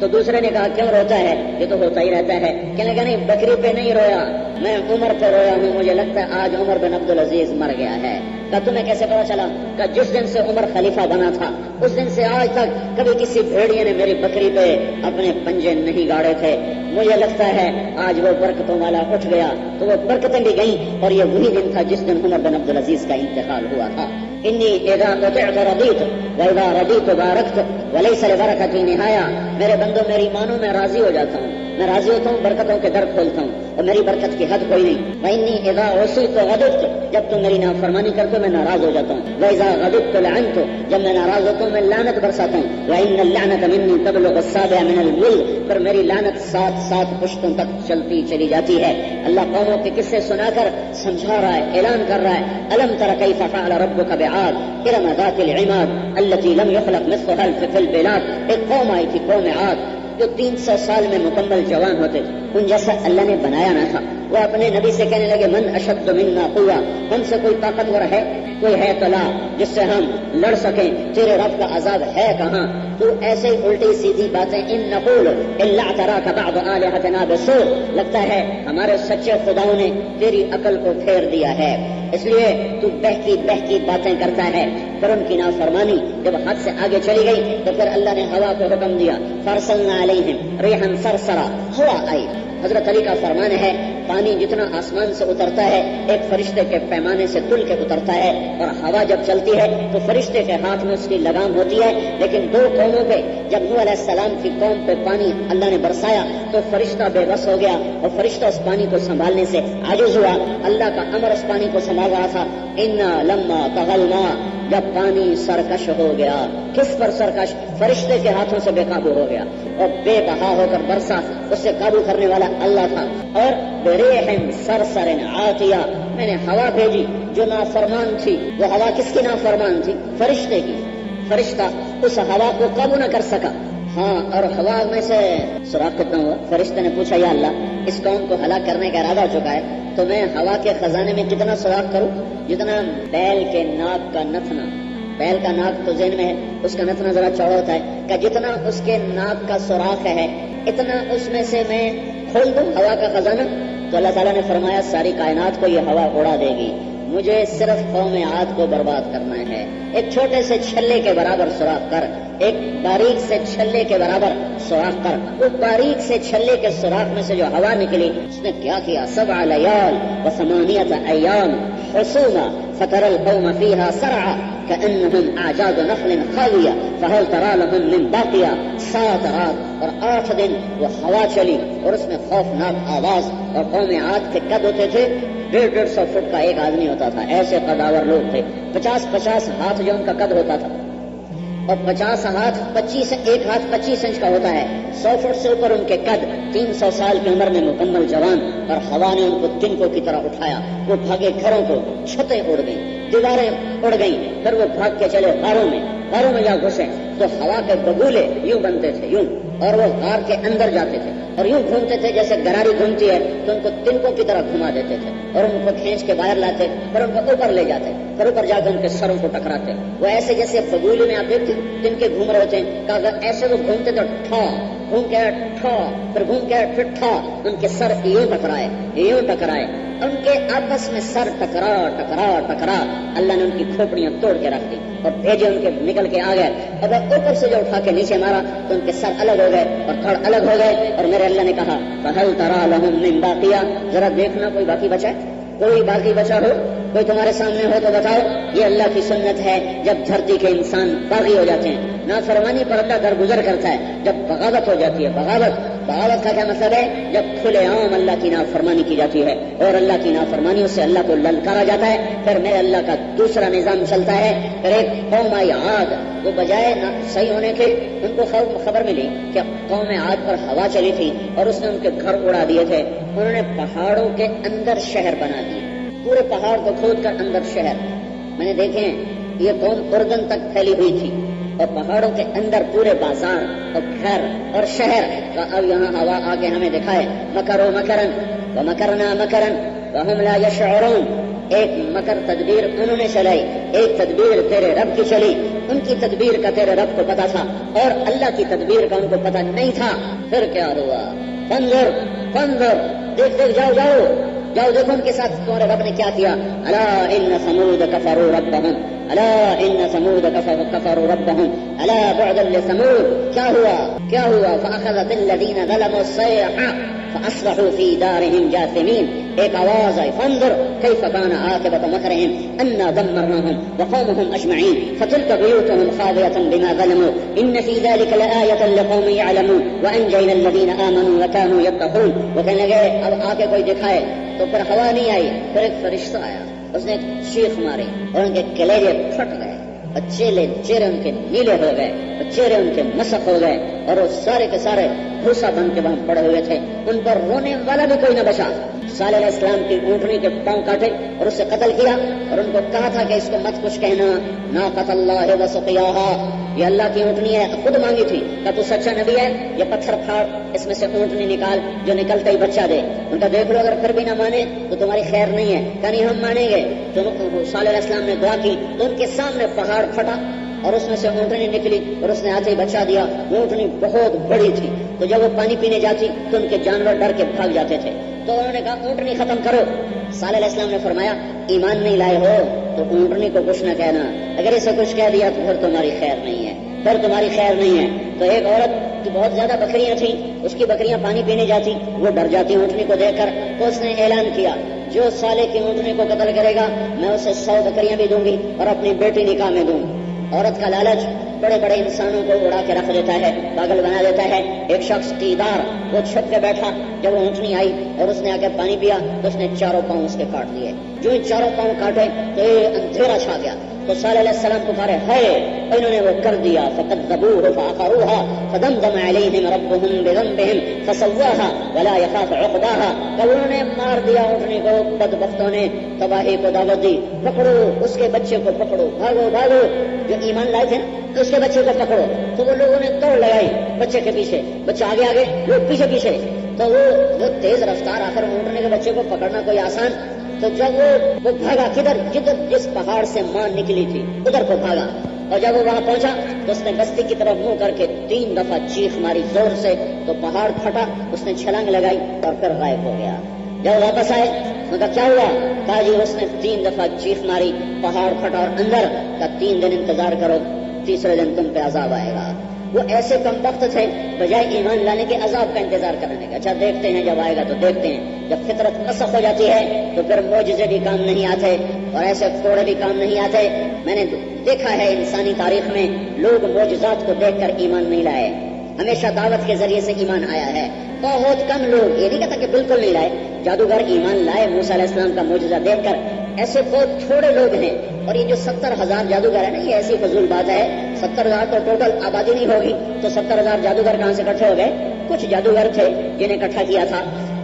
تو دوسرے نے کہا کیوں روتا ہے؟ یہ تو ہوتا ہی رہتا ہے. کہنے لگا نہیں، بکری پہ نہیں رویا، میں عمر پہ رویا ہوں، مجھے لگتا ہے آج عمر بن عبدالعزیز مر گیا ہے. کہ تمہیں کیسے پتا چلا؟ کہ جس دن سے عمر خلیفہ بنا تھا اس دن سے آج تک کبھی کسی بھیڑیے نے میری بکری پہ اپنے پنجے نہیں گاڑے تھے. مجھے لگتا ہے آج وہ برکتوں والا اٹھ گیا تو وہ برکتیں بھی گئیں اور یہ وہی دن تھا جس دن عمر بن عبدالعزیز کا انتقال ہوا تھا. انی اذا اطعت رضیت واذا رضیت بارکت وليس لبرکتی نہایا. میرے بندوں میری مانو، میں راضی ہو جاتا ہوں، میں راضی ہوتا ہوں، برکتوں کے در کھولتا ہوں. اور میری برکت کی حد کوئی نہیں. وَإِنِّي إِذَا عُصِيتُ غَضِبْتُ جب تم میری نافرمانی کرتے ہو میں ناراض ہو جاتا ہوں. وَإِذَا غَضِبْتُ لَعَنْتُ جب میں ناراض ہوتا ہوں میں لعنت برساتا ہوں. وَإِنَّ اللَّعْنَةَ مِنِّي تَبْلُغُ السَّابِعَ مِنَ الْوِلْدِ پر میری لعنت 7 پشتوں تک چلتی چلی جاتی ہے. اللہ قوموں کے قصے سنا کر سمجھا رہا ہے، اعلان کر رہا ہے. أَلَمْ تَرَ كَيْفَ فَعَلَ رَبُّكَ بِعَادٍ إِرَمَ ذَاتِ الْعِمَادِ الَّتِي لَمْ يُخْلَقْ مِثْلُهَا فِي الْبِلَادِ ایک قوم آئی تھی، قوم عاد، جو 300 سال میں مکمل جوان ہوتے تھے. ان جیسا اللہ نے بنایا نہ تھا. وہ اپنے نبی سے کہنے لگے من اشد منا قوة ہم سے کوئی طاقتور ہے، کوئی ہے تو لا جس سے ہم لڑ سکیں. تیرے رب کا عذاب ہے کہاں؟ تو ایسے ہی الٹی سیدھی باتیں ان نقول الا اعتراك بعض آلهتنا بسوء لگتا ہے ہمارے سچے خداؤں نے تیری عقل کو پھیر دیا ہے، اس لیے تو بہکی باتیں کرتا ہے. پر ان کی نافرمانی جب حد سے آگے چلی گئی تو پھر اللہ نے ہوا کو حکم دیا. فارسلنا علیہم ریحا صرصرا ہوا آئی. حضرت علی کا فرمان ہے پانی جتنا آسمان سے اترتا ہے ایک فرشتے کے پیمانے سے تل کے اترتا ہے، اور ہوا جب چلتی ہے تو فرشتے کے ہاتھ میں اس کی لگام ہوتی ہے. لیکن 2 قوموں پہ جب نوح علیہ السلام کی قوم پہ پانی اللہ نے برسایا تو فرشتہ بے بس ہو گیا اور فرشتہ اس پانی کو سنبھالنے سے عاجز ہوا. اللہ کا امر اس پانی کو سنبھال رہا تھا. انا لما طغى الماء جب پانی سرکش ہو گیا. کس پر سرکش؟ فرشتے کے ہاتھوں سے بے قابو ہو گیا اور بے بہا ہو کر برسا. اس سے قابو کرنے والا اللہ تھا. اور بریح صرصر عاتیہ میں نے ہوا بھیجی جو نافرمان تھی. وہ ہوا کس کی نافرمان تھی؟ فرشتے کی. فرشتہ اس ہوا کو قابو نہ کر سکا. ہاں، اور ہوا میں سے سوراخ کتنا ہوا؟ فرشتے نے پوچھا یا اللہ اس قوم کو ہلاک کرنے کا ارادہ ہو چکا ہے تو میں ہوا کے خزانے میں کتنا سوراخ کروں؟ جتنا بیل کے ناک کا نتنا. بیل کا ناک تو ذہن میں ہے، اس کا نتنا ذرا چوڑا ہوتا ہے کہ جتنا اس کے ناک کا سوراخ ہے اتنا اس میں سے میں کھول دوں ہوا کا خزانہ. تو اللہ تعالیٰ نے فرمایا ساری کائنات کو یہ ہوا اڑا دے گی، مجھے صرف قوم عاد کو برباد کرنا ہے. ایک چھوٹے سے چھلے کے برابر سوراخ کر، ایک باریک سے چھلے کے برابر سوراخ کر. وہ باریک سے چھلے کے سوراخ میں سے جو ہوا نکلی اس نے کیا کیا؟ 7 لیال و 8 ایام حسوما فترى القوم فيها سرعا كأنهم أعجاز نخل خاوية فهل ترى لهم من باقية. 7 رات اور 8 دن وہ ہوا چلی اور اس میں خوفناک آواز. اور قوم عاد کے قد ہوتے تھے 150 فٹ کا ایک آدمی ہوتا تھا. ایسے قداور لوگ تھے. 50 ہاتھ جو ان کا قد ہوتا تھا اور 50 ہاتھ 25 ایک ہاتھ 25 انچ کا ہوتا ہے. 100 فٹ سے اوپر ان کے قد. 300 سال کی عمر میں مکمل جوان. اور ہوا نے ان کو تنکوں کی طرح اٹھایا. وہ بھاگے گھروں کو، چھتیں اڑ گئیں، دیواریں اڑ گئیں. پھر وہ بھاگ کے چلے غاروں میں جا گھسے تو ہوا کے بگولے یوں بنتے تھے یوں، اور وہ غار کے اندر جاتے تھے اور یوں گھومتے تھے جیسے گراری گھومتی ہے تو ان کو تنکوں کی طرح گھما دیتے تھے اور ان کو کھینچ کے باہر لاتے پھر ان کو اوپر لے جاتے پھر اوپر جا کے ان کے سروں کو ٹکراتے. وہ ایسے جیسے بگولے میں آپ دیکھتے تنکے گھوم رہے ہوتے ہیں کہ اگر ایسے وہ گھومتے تو ٹھا گھوم کے ٹھا پھر گھوم کے پھر ٹھا ان کے سر یوں ٹکرائے ان کے آپس میں سر ٹکرا اللہ نے ان کی کھوپڑیاں توڑ کے رکھ دی اور بھیجے ان کے نکل کے آ گئے. اور اوپر سے جو اٹھا کے نیچے مارا تو ان کے سر الگ ہو گئے اور تھڑ الگ ہو گئے. اور میرے اللہ نے کہا فَهَلْ تَرَى لَهُم مِّن بَاقِيَةٍ ذرا دیکھنا کوئی باقی بچا ہے، کوئی باقی بچا ہو، کوئی تمہارے سامنے ہو تو بتاؤ. یہ اللہ کی سنت ہے جب دھرتی کے انسان باغی ہو جاتے ہیں. نافرمانی پر اللہ درگزر کرتا ہے. جب بغاوت ہو جاتی ہے، بغاوت کا کیا مطلب ہے؟ جب کھلے عام اللہ کی نافرمانی کی جاتی ہے اور اللہ کی نافرمانیوں سے اللہ کو للکارا جاتا ہے. پھر میرے اللہ کا دوسرا نظام چلتا ہے. پھر ایک قوم آئی عاد، وہ بجائے صحیح ہونے کے ان کو خبر ملی کہ قوم عاد پر ہوا چلی تھی اور اس نے ان کے گھر اڑا دیے تھے. انہوں نے پہاڑوں کے اندر شہر بنا دیے، پورے پہاڑ کو کھود کر اندر شہر. میں نے دیکھے یہ قوم اردن تک پھیلی ہوئی تھی اور پہاڑوں کے اندر پورے بازار اور گھر اور شہر. اب یہاں ہوا آ کے ہمیں دکھائے مکروا مکرن ومکرنا مکرن وهم لا يشعرون. ایک مکر تدبیر انہوں نے چلائی، ایک تدبیر تیرے رب کی چلی. ان کی تدبیر کا تیرے رب کو پتا تھا اور اللہ کی تدبیر کا ان کو پتا نہیں تھا. پھر کیا ہوا؟ فانظر دیکھ جاؤ دیکھو ان کے ساتھ تمہارے رب نے کیا کیا. الا ان ثمود کفروا ربهم الا ان ثمود كفروا ربهم الا بعدا لثمود. کیا ہوا فاخذت الذين ظلموا الصيحه فاصبحوا في دارهم جاثمين. ایک آواز آئی فانظر كيف كان عاقبة مكرهم انا دمرناهم وقومهم اجمعين فتلك بيوتهم خاوية بما ظلموا ان في ذلك لآية لقوم يعلمون وانجينا الذين آمنوا وكانوا يتقون. وہ کہنے لگے اب آ کے کوئی دکھائے تو پھر ہوا نہیں آئی. پھر ایک فرشتہ آیا, اس نے ایک چیخ ماری اور ان کے کلیجے پھٹ گئے, چہرے ان کے نیلے ہو گئے, چہرے ان کے مسخ ہو گئے اور وہ سارے کے سارے بھوسا بن کے وہاں پڑے ہوئے تھے. ان پر رونے والا بھی کوئی نہ بچا. صالح علیہ السلام کی اونٹنی کے پاؤں کاٹے اور اسے قتل کیا اور ان کو کہا تھا کہ اس کو مت کچھ کہنا, ناقۃ اللہ وسقیاہا, یہ اللہ کی اونٹنی ہے, خود مانگی تھی. کہ تو سچا نبی ہے, یہ پتھر پھاڑ اس میں سے اونٹنی نکال جو نکلتے ہی بچہ دے. ان کا دیکھ لو اگر پھر بھی نہ مانے تو تمہاری خیر نہیں ہے. کہ نہیں ہم مانیں گے. تو صالح علیہ السلام نے دعا کی تو ان کے سامنے پہاڑ پھٹا اور اس میں سے اونٹنی نکلی اور اس نے آتے ہی بچہ دیا. اونٹنی بہت بڑی تھی تو جب وہ پانی پینے جاتی تو ان کے جانور ڈر کے بھاگ جاتے تھے. تو انہوں نے کہا اونٹنی ختم کرو. صالح علیہ السلام نے فرمایا ایمان نہیں لائے ہو تو اونٹنی کو کچھ نہ کہنا, اگر اسے کچھ کہہ دیا تو پھر تمہاری خیر نہیں ہے, پھر تمہاری خیر نہیں ہے. تو ایک عورت کی بہت زیادہ بکریاں تھیں, اس کی بکریاں پانی پینے جاتی, وہ ڈر جاتی اونٹنی کو دیکھ کر. تو اس نے اعلان کیا جو صالح کی اونٹنی کو قتل کرے گا میں اسے 100 بکریاں بھی دوں گی اور اپنی بیٹی نکاح میں دوں. عورت کا لالچ بڑے بڑے انسانوں کو اڑا کے رکھ دیتا ہے, پاگل بنا دیتا ہے. ایک شخص تیدار وہ چھپ کے بیٹھا, جب وہ اونٹنی آئی اور اس نے آ کے پانی پیا تو اس نے چاروں پاؤں اس کے کاٹ لیے. جو ان چاروں پاؤں کاٹے تو یہ اندھیرا چھا گیا. تو صالح علیہ السلام پکارے ہے, انہوں نے وہ کر دیا. فکذبوہ فعقروہا فدمدم علیہم ربہم بذنبہم فسواہا ولا یخاف عقباہا. کہ انہوں نے مار دیا اونٹنی کو, بدبختوں نے تباہی کو دعوت دی. پکڑو اس کے بچے کو, پکڑو, بھاگو بھاگو. جو ایمان لائے تھے نا اس کے بچے کو پکڑو. تو وہ لوگوں نے دوڑ لگائی بچے کے پیچھے, بچہ آگے آگے لوگ پیچھے پیچھے. تو وہ تیز رفتار آخر اونٹنے کے بچے کو پکڑنا کوئی آسان. تو جب وہ بھاگا کدھر, جس پہاڑ سے ماں نکلی تھی ادھر کو بھاگا. اور جب وہ وہاں پہنچا تو اس نے بستی کی طرف منہ کر کے 3 دفعہ چیخ ماری زور سے, تو پہاڑ پھٹا, اس نے چھلانگ لگائی اور پھر غائب ہو گیا. جب واپس آئے ان کا کیا ہوا, کہا جی اس نے 3 دفعہ چیخ ماری, پہاڑ پھٹا اور اندر کا 3 دن انتظار کرو, تیسرے دن تم پہ عذاب آئے گا. وہ ایسے کم وقت تھے بجائے ایمان لانے کے عذاب کا انتظار کرنے کا. اچھا دیکھتے ہیں جب آئے گا تو دیکھتے ہیں. جب فطرت مسخ ہو جاتی ہے تو پھر معجزے بھی کام نہیں آتے اور ایسے کوڑے بھی کام نہیں آتے. میں نے دیکھا ہے انسانی تاریخ میں لوگ معجزات کو دیکھ کر ایمان نہیں لائے, ہمیشہ دعوت کے ذریعے سے ایمان آیا ہے. بہت کم لوگ, یہ نہیں کہتا کہ بالکل نہیں لائے, جادوگر ایمان لائے موسیٰ علیہ السلام کا معجزہ دیکھ کر. ایسے بہت تھوڑے لوگ ہیں. اور یہ جو 70,000 جادوگر ہے نا, یہ ایسی فضول بات ہے. 70,000 تو ٹوٹل آبادی نہیں ہوگی, تو 70,000 جادوگر کہاں سے اکٹھے ہو گئے؟ کچھ جادوگر تھے جنہیں اکٹھا کیا تھا.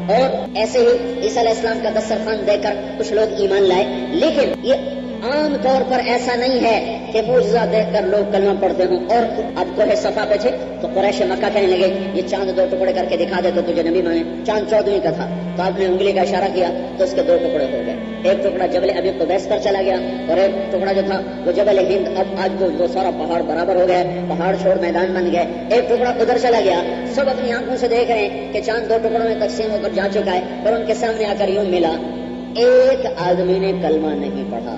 اور ایسے ہی عیسیٰ علیہ السلام کا دسترخوان دیکھ کر کچھ لوگ ایمان لائے. لیکن یہ عام طور پر ایسا نہیں ہے کہ معجزہ دیکھ کر لوگ کلمہ پڑھتے ہوں. اور اب کوہ صفا پہ تھے تو قریش مکہ کہنے لگے یہ چاند 2 ٹکڑے کر کے دکھا دے تو تجھے نبی مانے. چاند 14ویں کا تھا تو آپ نے انگلی کا اشارہ کیا تو اس کے 2 ٹکڑے ہو گئے. ایک ٹکڑا جبل ابی قبیس پر چلا گیا اور ایک ٹکڑا جو تھا وہ جبل ہند. اب آج وہ سارا پہاڑ برابر ہو گیا, پہاڑ چھوڑ میدان بن گئے. ایک ٹکڑا ادھر چلا گیا. سب اپنی آنکھوں سے دیکھ رہے ہیں کہ چاند 2 ٹکڑوں میں تقسیم ہو کر جا چکا ہے. اور ان کے سامنے آ کر یوں ملا, ایک آدمی نے کلمہ نہیں پڑھا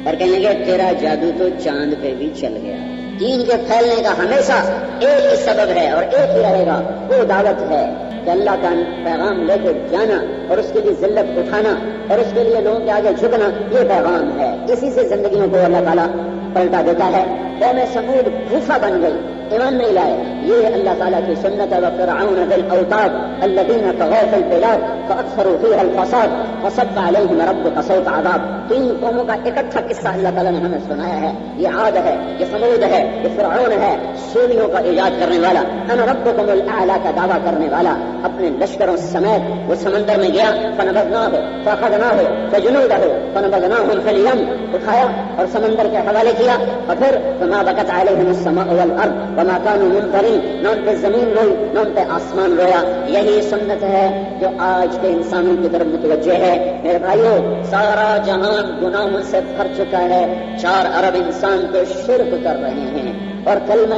اور کہنے لگے تیرا جادو تو چاند پہ بھی چل گیا. دین کے پھیلنے کا ہمیشہ ایک ہی سبب ہے اور ایک ہی رہے گا, وہ دعوت ہے کہ اللہ کا پیغام لے کے جانا اور اس کے لیے ذلت اٹھانا اور اس کے لیے لوگوں کے آگے جھکنا, یہ پیغام ہے. اسی سے زندگیوں کو اللہ تعالیٰ پلٹا دیتا ہے. قوم سمود بھوسا بن گئی, ایمان نہیں لائے. یہ اللہ تعالیٰ کی سنت ہے. وفرعون ذی الاوتاد الذین طغوا فی البلاد فاکثروا فیہا الفساد فصب علیہم ربک صوت عذاب. 3 قوموں کا اکٹھا قصہ اللہ تعالیٰ نے ہمیں سنایا ہے. یہ عاد ہے, یہ سمود ہے, یہ فرعون ہے, سوریوں کا ایجاد کرنے والا, انا ربکم الاعلی کا دعویٰ کرنے والا. اپنے لشکروں سمیت وہ سمندر میں گیا, فنبذناہ فاخذناہ فجنودہ فنبذناہم فی الیم, اٹھایا اور سمندر کے حوالے کیا. اور پھر وما بکت علیہم السماء والارض وما كانوا منظرین, نہ ان پہ زمین روئی نہ ان پہ آسمان رویا. یہی سنت ہے جو آج کے انسانوں کی طرف متوجہ ہے. میرے بھائیو, سارا جہان گناہوں سے بھر چکا ہے. 4 ارب انسان تو شرک کر رہے ہیں اور کلمہ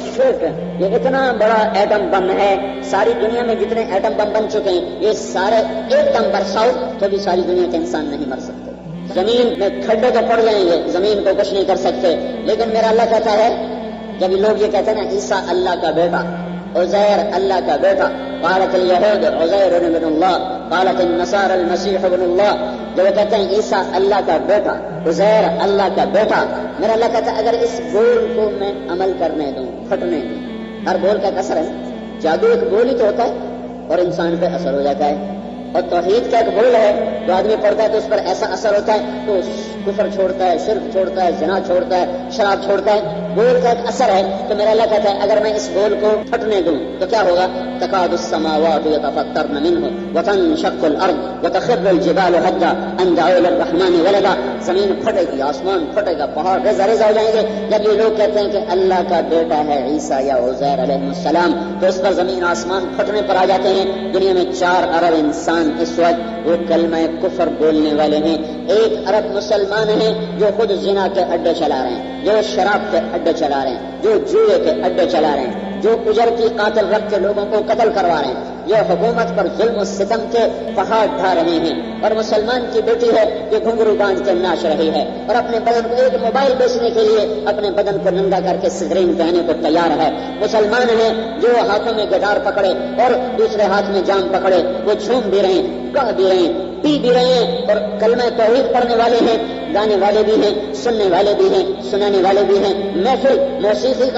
شرک یہ اتنا بڑا ایٹم بم ہے. ساری دنیا میں جتنے ایٹم بم بن چکے ہیں یہ سارے ایک دم برساؤ تو بھی ساری دنیا کے انسان نہیں مر سکتے. زمین میں کھڈے تو پڑ جائیں گے، زمین کو کچھ نہیں کر سکتے، لیکن میرا اللہ کہتا ہے، جب لوگ یہ کہتے ہیں نا عیسیٰ اللہ کا بیٹا، عزیر اللہ کا بیٹا، قالت الیہود عزیر ابن اللہ، قالت النصارى المسیح ابن اللہ، جب وہ کہتے ہیں عیسیٰ اللہ کا بیٹا، عزیر اللہ کا بیٹا، میرا اللہ کہتا ہے اگر اس بول کو میں عمل کرنے دوں، پھٹنے دوں، ہر بول کا ایک اثر ہے، جادو ایک بول ہی تو ہوتا ہے اور انسان پہ اثر ہو جاتا ہے، اور توحید کا ایک بول ہے جو آدمی پڑھتا ہے تو اس پر ایسا اثر ہوتا ہے تو کفر چھوڑتا ہے، شرک چھوڑتا ہے، زنا چھوڑتا ہے، شراب چھوڑتا ہے، بول کا ایک اثر ہے۔ تو میرا اللہ کہتا ہے اگر میں اس بول کو پھٹنے دوں تو کیا ہوگا؟ تکاد السماوات یتفطرن منه وتنشق الارض وتخر الجبال هدا ان دعوا للرحمن ولدا، زمین پھٹے گی، آسمان پھٹے گا، پہاڑ ریزہ ریزہ ہو جائیں گے۔ جب یہ لوگ کہتے ہیں کہ اللہ کا بیٹا ہے عیسیٰ یا عزیر علیہ السلام تو اس پر زمین آسمان پھٹنے پر آ جاتے ہیں۔ دنیا میں 4 ارب انسان اس وقت وہ کلمہ کفر بولنے والے ہیں، 1 ارب مسلمان ہیں جو خود زنا کے اڈے چلا رہے ہیں، جو شراب کے اڈے چلا رہے ہیں، جو جوئے کے اڈے چلا رہے ہیں، جو اجر کی قاتل رکھ کے لوگوں کو قتل کروا رہے ہیں، یہ حکومت پر ظلم و ستم کے پہاڑ ڈھا رہے ہیں۔ اور مسلمان کی بیٹی ہے جو گھنگرو باندھ کے ناچ رہی ہے اور اپنے بدن کو ایک موبائل بیچنے کے لیے اپنے بدن کو ننگا کر کے سگرین پہنے کو تیار ہے۔ مسلمان ہیں جو ہاتھوں میں گٹار پکڑے اور دوسرے ہاتھ میں جام پکڑے، وہ جھوم بھی رہے ہیں، گا بھی رہے ہیں، پی بھی رہے ہیں، اور کلمہ توحید پڑھنے والے ہیں، گانے والے بھی ہیں، سننے والے بھی ہیں، سنانے والے بھی ہیں، محفل موسیقی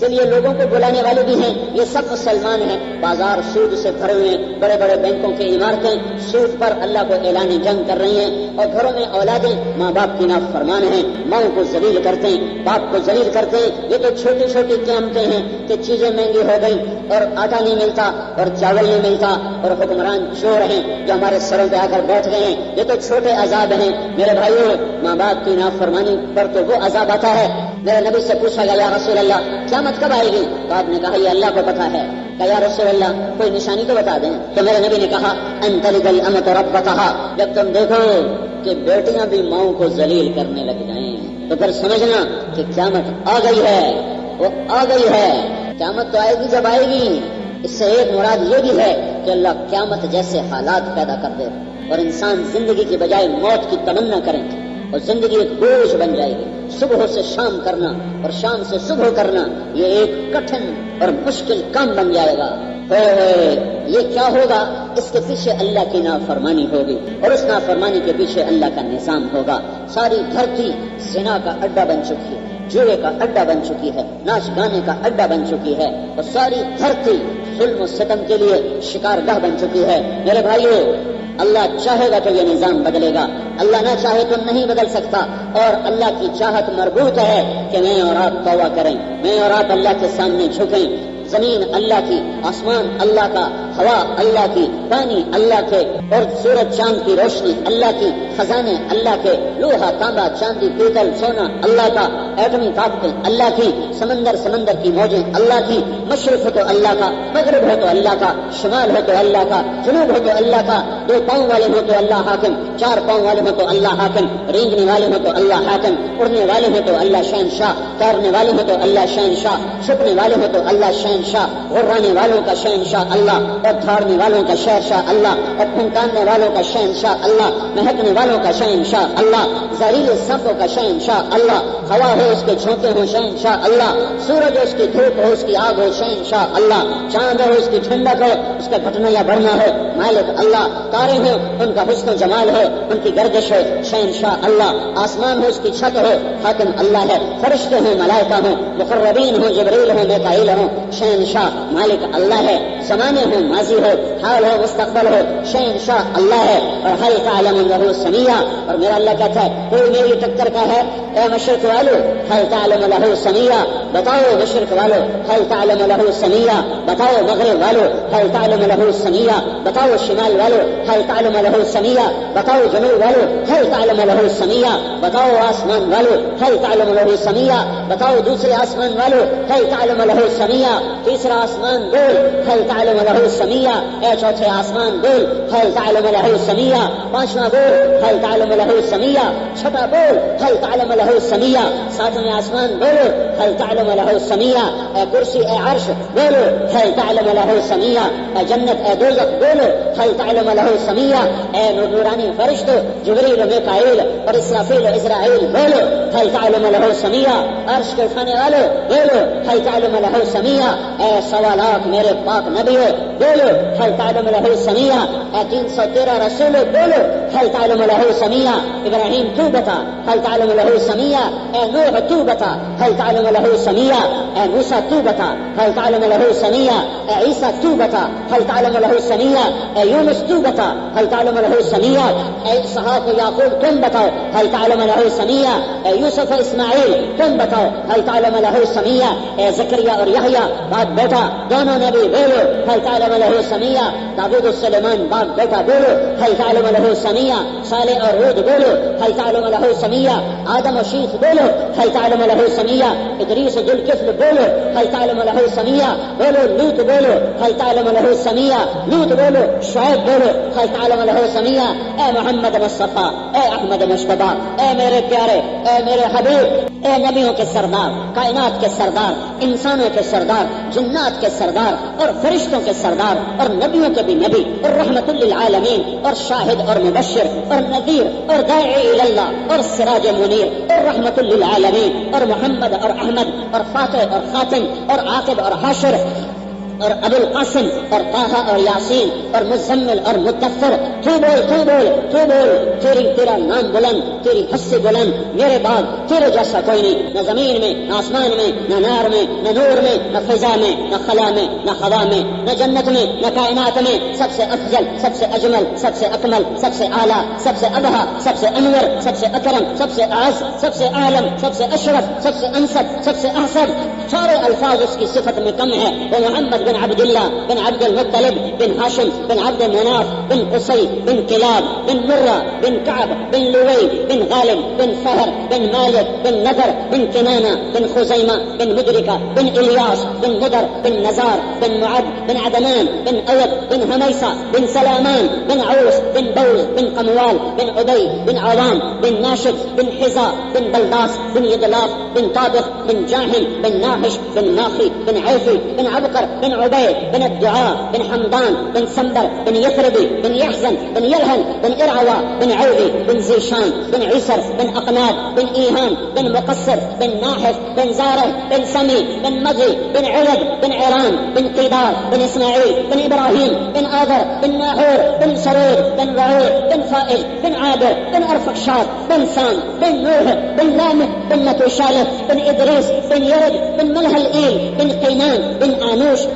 کے لیے لوگوں کو بلانے والے بھی ہیں، یہ سب مسلمان ہیں۔ بازار سود سے بھرے ہوئے ہیں، بڑے بڑے بینکوں کی عمارتیں سود پر اللہ کو اعلان جنگ کر رہی ہیں، اور گھروں میں اولادیں ماں باپ کی نافرمان ہیں، ماؤں کو ذلیل کرتے ہیں، باپ کو ذلیل کرتے ہیں۔ یہ تو چھوٹی چھوٹی قیامتیں ہیں کہ چیزیں مہنگی ہو گئی اور آٹا نہیں ملتا اور چاول نہیں ملتا، اور حکمران چور ہیں جو ہمارے سروں پہ آ کر بیٹھ گئے ہیں، یہ تو چھوٹے عذاب ہیں۔ میرے بھائیوں، ماں باپ کی نافرمانی پر تو وہ عذاب آتا ہے۔ میرے نبی سے پوچھا گیا یا رسول اللہ قیامت کب آئے گی؟ تو آپ نے کہا یہ اللہ کو پتا ہے۔ کہ یا رسول اللہ کوئی نشانی تو بتا دیں۔ تو میرے نبی نے کہا ان تلد الامۃ ربتها، جب تم دیکھو کہ بیٹیاں بھی ماؤں کو ذلیل کرنے لگ جائیں تو پھر سمجھنا کہ قیامت آ گئی ہے، وہ آ گئی ہے۔ قیامت تو آئے گی جب آئے گی۔ اس سے ایک مراد یہ بھی ہے کہ اللہ قیامت جیسے حالات پیدا کر دے اور انسان زندگی کی بجائے موت کی تمنا کریں اور زندگی ایک بوجھ بن جائے گی۔ صبح سے شام کرنا اور شام سے صبح کرنا یہ ایک کٹھن اور مشکل کام بن جائے گا۔ یہ کیا ہوگا؟ اس کے پیچھے اللہ کی نافرمانی ہوگی اور اس نافرمانی کے پیچھے اللہ کا نظام ہوگا۔ ساری دھرتی زنا کا اڈا بن چکی ہے، جوئے کا اڈا بن چکی ہے، ناچ گانے کا اڈا بن چکی ہے، اور ساری دھرتی ظلم و ستم کے لیے شکار گاہ بن چکی ہے۔ میرے بھائیوں، اللہ چاہے گا تو یہ نظام بدلے گا، اللہ نہ چاہے تو نہیں بدل سکتا، اور اللہ کی چاہت مربوط ہے کہ میں اور آپ توبہ کریں، میں اور آپ اللہ کے سامنے جھکیں۔ زمین اللہ کی، آسمان اللہ کا، ہوا اللہ کی، پانی اللہ کے، اور سورج چاند کی روشنی اللہ کی، خزانے اللہ کے، لوہا تانبا چاندی پیتل سونا اللہ کا، ایٹمی طاقتیں اللہ کی، سمندر کی موجیں اللہ کی، مشرق ہو تو اللہ کا، مغرب ہو تو اللہ کا، شمال ہو تو اللہ کا، جنوب ہو تو اللہ کا، 2 پاؤں والے ہو تو اللہ حاکم، 4 پاؤں والے ہو تو اللہ حاکم، رینگنے والے ہو تو اللہ حاکم، اڑنے والے ہو تو اللہ شہنشاہ، تیرنے والے ہو تو اللہ شہنشاہ، چھپنے والے ہو تو اللہ شہنشاہ، غرانے والوں کا شہنشاہ اللہ، اور دھاڑنے والوں کا شہنشاہ اللہ، اور پھنکانے والوں کا شہنشاہ اللہ، مہکنے والوں کا شہنشاہ اللہ، زہریلے سانپوں کا شہنشاہ اللہ، ہوا ہو اس کے جھونکے ہو شہنشاہ اللہ، سورج ہو اس کی دھوپ ہو اس کی آگ ہو شہنشاہ اللہ، چاند ہو اس کی ٹھنڈک ہو اس کا گھٹنا یا بڑھنا ہو مالک اللہ، تارے ہو ان کا حسن و جمال ہو ان کی گردش ہو شہنشاہ اللہ، آسمان ہو اس کی چھت ہو حاکم اللہ ہے، فرشتے ہوں ملائکہ ہوں مقربین ہوں جبریل ہوں میکائیل ہوں شہنشاہ مالک اللہ ہے، زمانے ہو ماضی ہو حال ہو مستقبل ہو شہنشاہ اللہ ہے، اور ہل تعلم له سمیہ، اور میرا اللہ کہتا ہے کوئی میری ٹکر کا ہے؟ اے مشرق والو ہل تعلم له سمیہ، بتاؤ مشرق والو ہل تعلم له سمیہ، بتاؤ مغرب والو ہل تعلم له سمیہ، بتاؤ شمال والو ہل تعلم له سمیہ، بتاؤ جنوب والو ہل تعلم له سمیہ، بتاؤ آسمان والو ہل تعلم له سمیہ، بتاؤ دوسرے آسمان والو ہل تعلم له سمیہ، تیسرا آسمان گول ہل تعلم له سمیہ۔ سمیہ، اے چوتھے آسمان بول هل تعلم له سمیہ، پانچواں بول هل تعلم له سمیہ، چھٹا بول هل تعلم له سمیہ، ساتویں آسمان بولو هل تعلم له سمیہ، اے کرسی اے عرش بولو هل تعلم له سمیہ، اے جنت اے دوزخ بولو هل تعلم له سمیہ، اے نورانی فرشتو جبریل و میکائیل اور اسرافیل و اسرائیل بولو هل تعلم له سمیہ، عرش کے اٹھانے والو بولو هل تعلم له سمیہ، اے سوالات میرے پاک نبیو بولو هل تعلم له سمیہ، اے 313 رسول بولو هل تعلم له سمیہ، ابراہیم تو بتا هل تعلم له سمیہ، اے نوح تو بتا هل تعلم له سمیہ، اے موسیٰ تو بتا هل تعلم له سمیہ، اے عیسیٰ تو بتا هل تعلم له سمیہ، اے یونس تو بتا هل تعلم له سمیہ، اے اسحاق و یعقوب تم بتاؤ هل تعلم له سمیہ، اے یوسف و اسماعیل تم بتاؤ هل تعلم له سمیہ، اے زکریا اور یحییٰ باپ بیٹا دونوں نبی بولو هل تعلم له سمیہ، داؤد و سلیمان باپ بیٹا بولو هل تعلم له سمیہ، صالح اور ہود بولو هل تعلم له سمیہ، آدم و شیث بولو هل تعلم له سمیہ، ادریس و ذوالکفل بولو هل تعلم له سمیہ، بولو لوط بولو هل تعلم له سمیہ، لوط بولو شعیب بولو هل تعلم له سمیہ، اے محمد مصطفیٰ، اے احمد مجتبیٰ، اے میرے پیارے، اے میرے حبیب، اے نبیوں کے سردار، کائنات کے سردار، انسانوں کے سردار، جنات کے سردار اور فرشتوں کے سردار اور نبیوں کے بھی نبی اور رحمت للعالمین اور شاہد اور مبشر اور نذیر اور داعی اللہ اور سراج منیر اور رحمت للعالمین اور محمد اور احمد اور فاتح اور خاتم اور عاقب اور حاشر اور ابو القاسم اور طٰہٰ اور یاسین اور مزمل اور مدثر، تو بول تو بول تو بول، تیرا نام بلند، تیری ہستی بلند، میرے بعد تیرے جیسا کوئی نہیں، نہ زمین میں نہ آسمان میں نہ نار میں نہ نور میں نہ فضا میں نہ خلا میں نہ ہوا میں نہ جنت میں نہ کائنات میں، سب سے افضل، سب سے اجمل، سب سے اکمل، سب سے اعلیٰ، سب سے ابہا، سب سے انور، سب سے اکرم، سب سے اعز، سب سے عالم، سب سے اشرف، سب سے انسب، سب سے احسن، سارے الفاظ اس کی صفت میں کم ہے، وہ محمد بن عبد اللہ بن عبد المطلب بن ہاشم بن عبد مناف بن قصي بن كلاب بن مرة بن كعب بن لوي بن غالب بن فهر بن مالك بن نذر بن كنانة بن خزيمة بن مدركة بن إلياس بن مدر بن نزار بن معد بن عدنان بن أود بن هميسة بن سلامان بن عوس بن بوز بن قموال بن عدي بن عوام بن ناشد بن حزا بن بلداس بن يدلاف بن طابخ بن جاهم بن ناحش بن ناخي بن عيفي بن عبقر بن عبيد بن الدعاء بن حمدان بن سنبر بن يثربي بن يحزن بن يلهن بن إرعوى بن عوذي بن زيشان بن عيسر بن أقناد بن إيهان بن مقصر بن ناحف بن زاره بن سمي بن مضي بن عرد بن عران بن قيدار بن إسماعيل بن إبراهيم بن آذر بن ناحور بن سريد بن رعيل بن فائج بن عابر بن أرفخشاد بن سام بن نوح بن لامح بن متوشالح بن إدريس بن يرد بن ملهلئيل بن قينان بن آنوش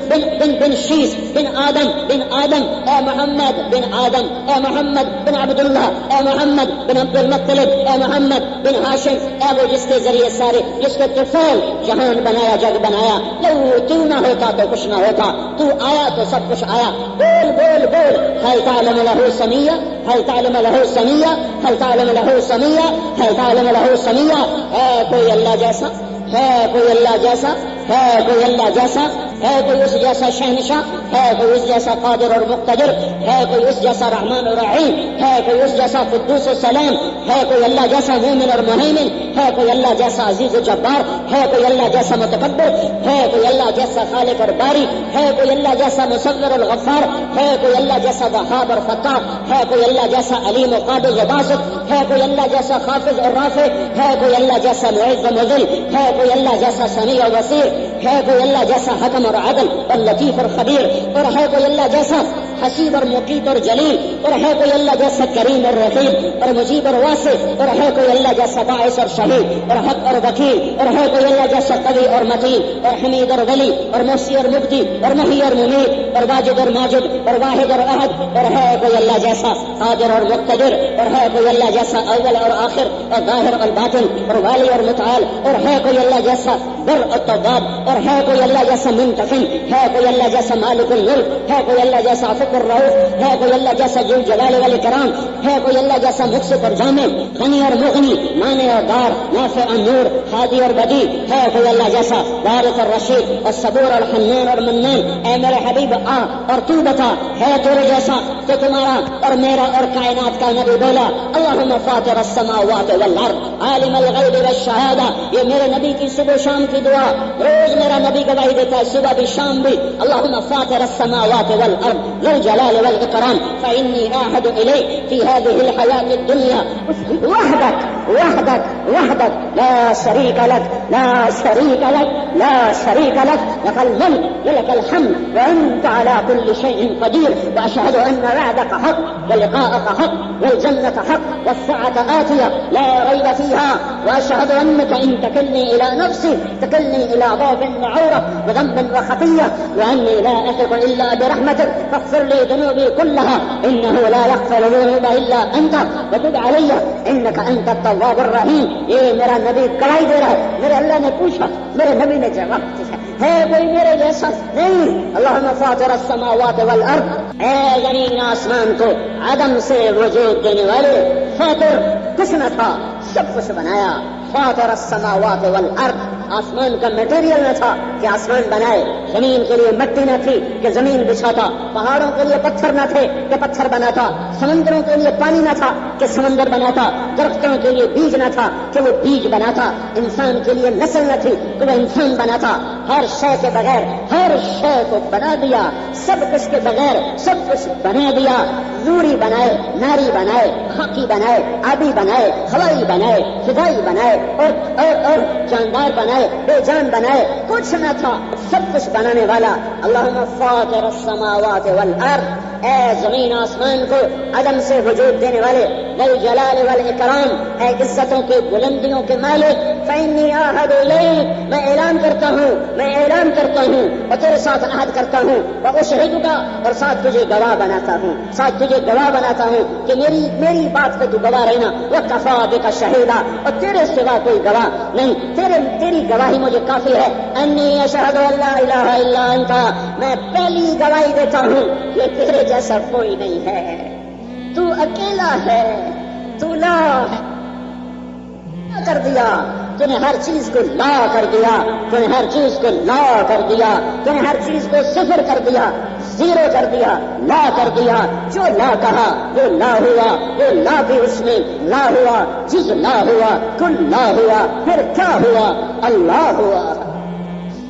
بن شیس بن آدم اے محمد بن آدم، اے محمد بن عبداللہ، اے محمد بن عبد المطلب، اے محمد بن ہاشم، اے وہ جس کے ذریعے سارے، جس کے طفیل جہان بنایا، جگ بنایا، لو تو نہ ہوتا تو کچھ نہ ہوتا، تو آیا تو سب کچھ آیا، بول بول بول هل تعلم له سمیہ، هل تعلم له سمیہ، هل تعلم له سمیہ، هل تعلم له سمیہ، ہے کوئی اللہ جیسا، ہے کوئی اللہ جیسا، ہے کوئی اللہ جیسا، ہے کوئی اس جیسا شہنشاہ، ہے کوئی اس جیسا قادر اور مقتدر، ہے کوئی اس جیسا رحمان اور رحیم، ہے کوئی اس جیسا قدوس و سلام، ہے کوئی اللہ جیسا مومن اور مہیمن، ہے کوئی اللہ جیسا عزیز و جبار، ہے کوئی اللہ جیسا متکبر، ہے کوئی اللہ جیسا خالق اور باری، ہے کوئی اللہ جیسا مصور اور غفار، ہے کوئی اللہ جیسا وہاب اور فتاح، ہے کوئی اللہ جیسا علیم و قابض و باسط، ہے کوئی اللہ جیسا خافض اور رافع، ہے کوئی اللہ جیسا معز و مذل، ہے کوئی اللہ جیسا سمیع و بصیر، ہے کوئی اللہ جیسا حکم اور عدل اور لطیف اور خبیر، اور ہے کوئی اللہ جیسا حسیب اور مقیت اور جلیل، اور ہے کوئی اللہ جیسا کریم اور رقیب اور مجیب اور واسع، اور ہے کوئی اللہ جیسا باعث اور شہید اور حق اور وکیل، اور ہے کوئی اللہ جیسا قوی اور متین اور حمید اور ولی اور محصی اور مبدی اور محی اور ممید اور واجد اور ماجد اور واحد اور احد، اور ہے کوئی اللہ جیسا قادر اور مقتدر، اور ہے کوئی اللہ جیسا اول اور آخر اور ظاہر اور باطن اور والی اور متعال، اور ہے کوئی اللہ جیسا بر اور تواب، اور ہے کوئی اللہ جیسا منتقم، ہے کوئی اللہ جیسا مالک الملک، ہے کوئی اللہ جیسا عفو الرؤوف، ہے کوئی اللہ جیسا ذو الجلال والاکرام، ہے کوئی اللہ جیسا مقسط اور جامع، غنی اور مغنی، مانع اور دار، نافع اور نور، ہادی اور بدی، ہے کوئی اللہ جیسا وارث الرشید اور صبور اور حنان اور منان، اے میرے حبیب آ اور تو بتا ہے تیرے جیسا کہ تمہارا اور میرا اور کائنات کا نبی بولا اللہم فاطر السماوات والارض عالم الغیب والشہادہ. یہ میرے نبی کی صبح شام کی دعا، روز میرا نبی گواہی دیتا ہے صبح بھی شام بھی. اللہم فاطر السماوات والارض ذو الجلال والاکرام فإنی اعہد الیک فی هذه الحیاة الدنیا وحدک وحدک وحدک لا شریک لک لا شریک لک لا شریک لک لک الملک ولک الحمد وانت على كل شيء قدير. واشهد ان وعدك حق ولقاءك حق والجنة حق والساعة آتية لا ريب فيها. واشهد انك ان تكلني الى نفسي تكلني الى ضعف وعورة وذنب وخطية واني لا اثق الا برحمتك فاغفر لي ذنوبي كلها انه لا يغفر الذنوب الا انت وتب علي انك انت التواب الرحیم. یہ میرا نبی گواہی دے رہا ہے. میرے اللہ نے پوچھا، میرے نبی نے جواب دیا ہے کوئی میرے جیسا نہیں. اللہم فاطر السماوات والارض، اے زمین آسمان کو عدم سے وجود دینے والے. فاطر کچھ نہ تھا، سب کچھ بنایا. فاطر السماوات والارض، آسمان کا میٹیریل نہ تھا کہ آسمان بنائے، زمین کے لیے مٹی نہ تھی کہ زمین بچھاتا، پہاڑوں کے لیے پتھر نہ تھے کہ پتھر بناتا، سمندروں کے لیے پانی نہ تھا کہ سمندر بناتا، درختوں کے لیے بیج نہ تھا کہ وہ بیج بناتا، انسان کے لیے نسل نہ تھی کہ وہ انسان بناتا. ہر شے کے بغیر ہر شے کو بنا دیا، سب کچھ کے بغیر سب کچھ بنا دیا. نوری بنائے، ناری بنائے، خاکی بنائے، آبی بنائے، ہوائی بنائے، فضائی بنائے اور جاندار بنائے، بے جان بنائے. کچھ نہ تھا، سب کچھ بنانے والا. اللہم فاطر السماوات والارض، اے زمین آسمان کو عدم سے وجود دینے والے، والجلال والاکرام، اے عزتوں کے بلندیوں کے مالک. فإنی اعہد الیک، میں اعلان کرتا ہوں اور تیرے ساتھ عہد کرتا ہوں. واشہدک، اور ساتھ تجھے گواہ بناتا ہوں کہ میری بات پہ تو گواہ رہنا. وکفی بک شہیدا، اور تیرے سوا کوئی گواہ نہیں، تیری گواہی مجھے کافی ہے. انی اشہد ان لا الہ الا انت، میں پہلی گواہی دیتا ہوں کہ تیرے جیسا کوئی نہیں ہے، تو اکیلا ہے، تو لا کر دیا، تو نے ہر چیز کو لا کر دیا، تو نے ہر چیز کو لا کر دیا، تو نے ہر چیز کو صفر کر دیا، زیرو کر دیا، لا کر دیا. جو لا کہا وہ لا ہوا، وہ لا بھی اس میں لا ہوا، جز لا ہوا، کل لا ہوا، پھر کیا ہوا؟ اللہ ہوا.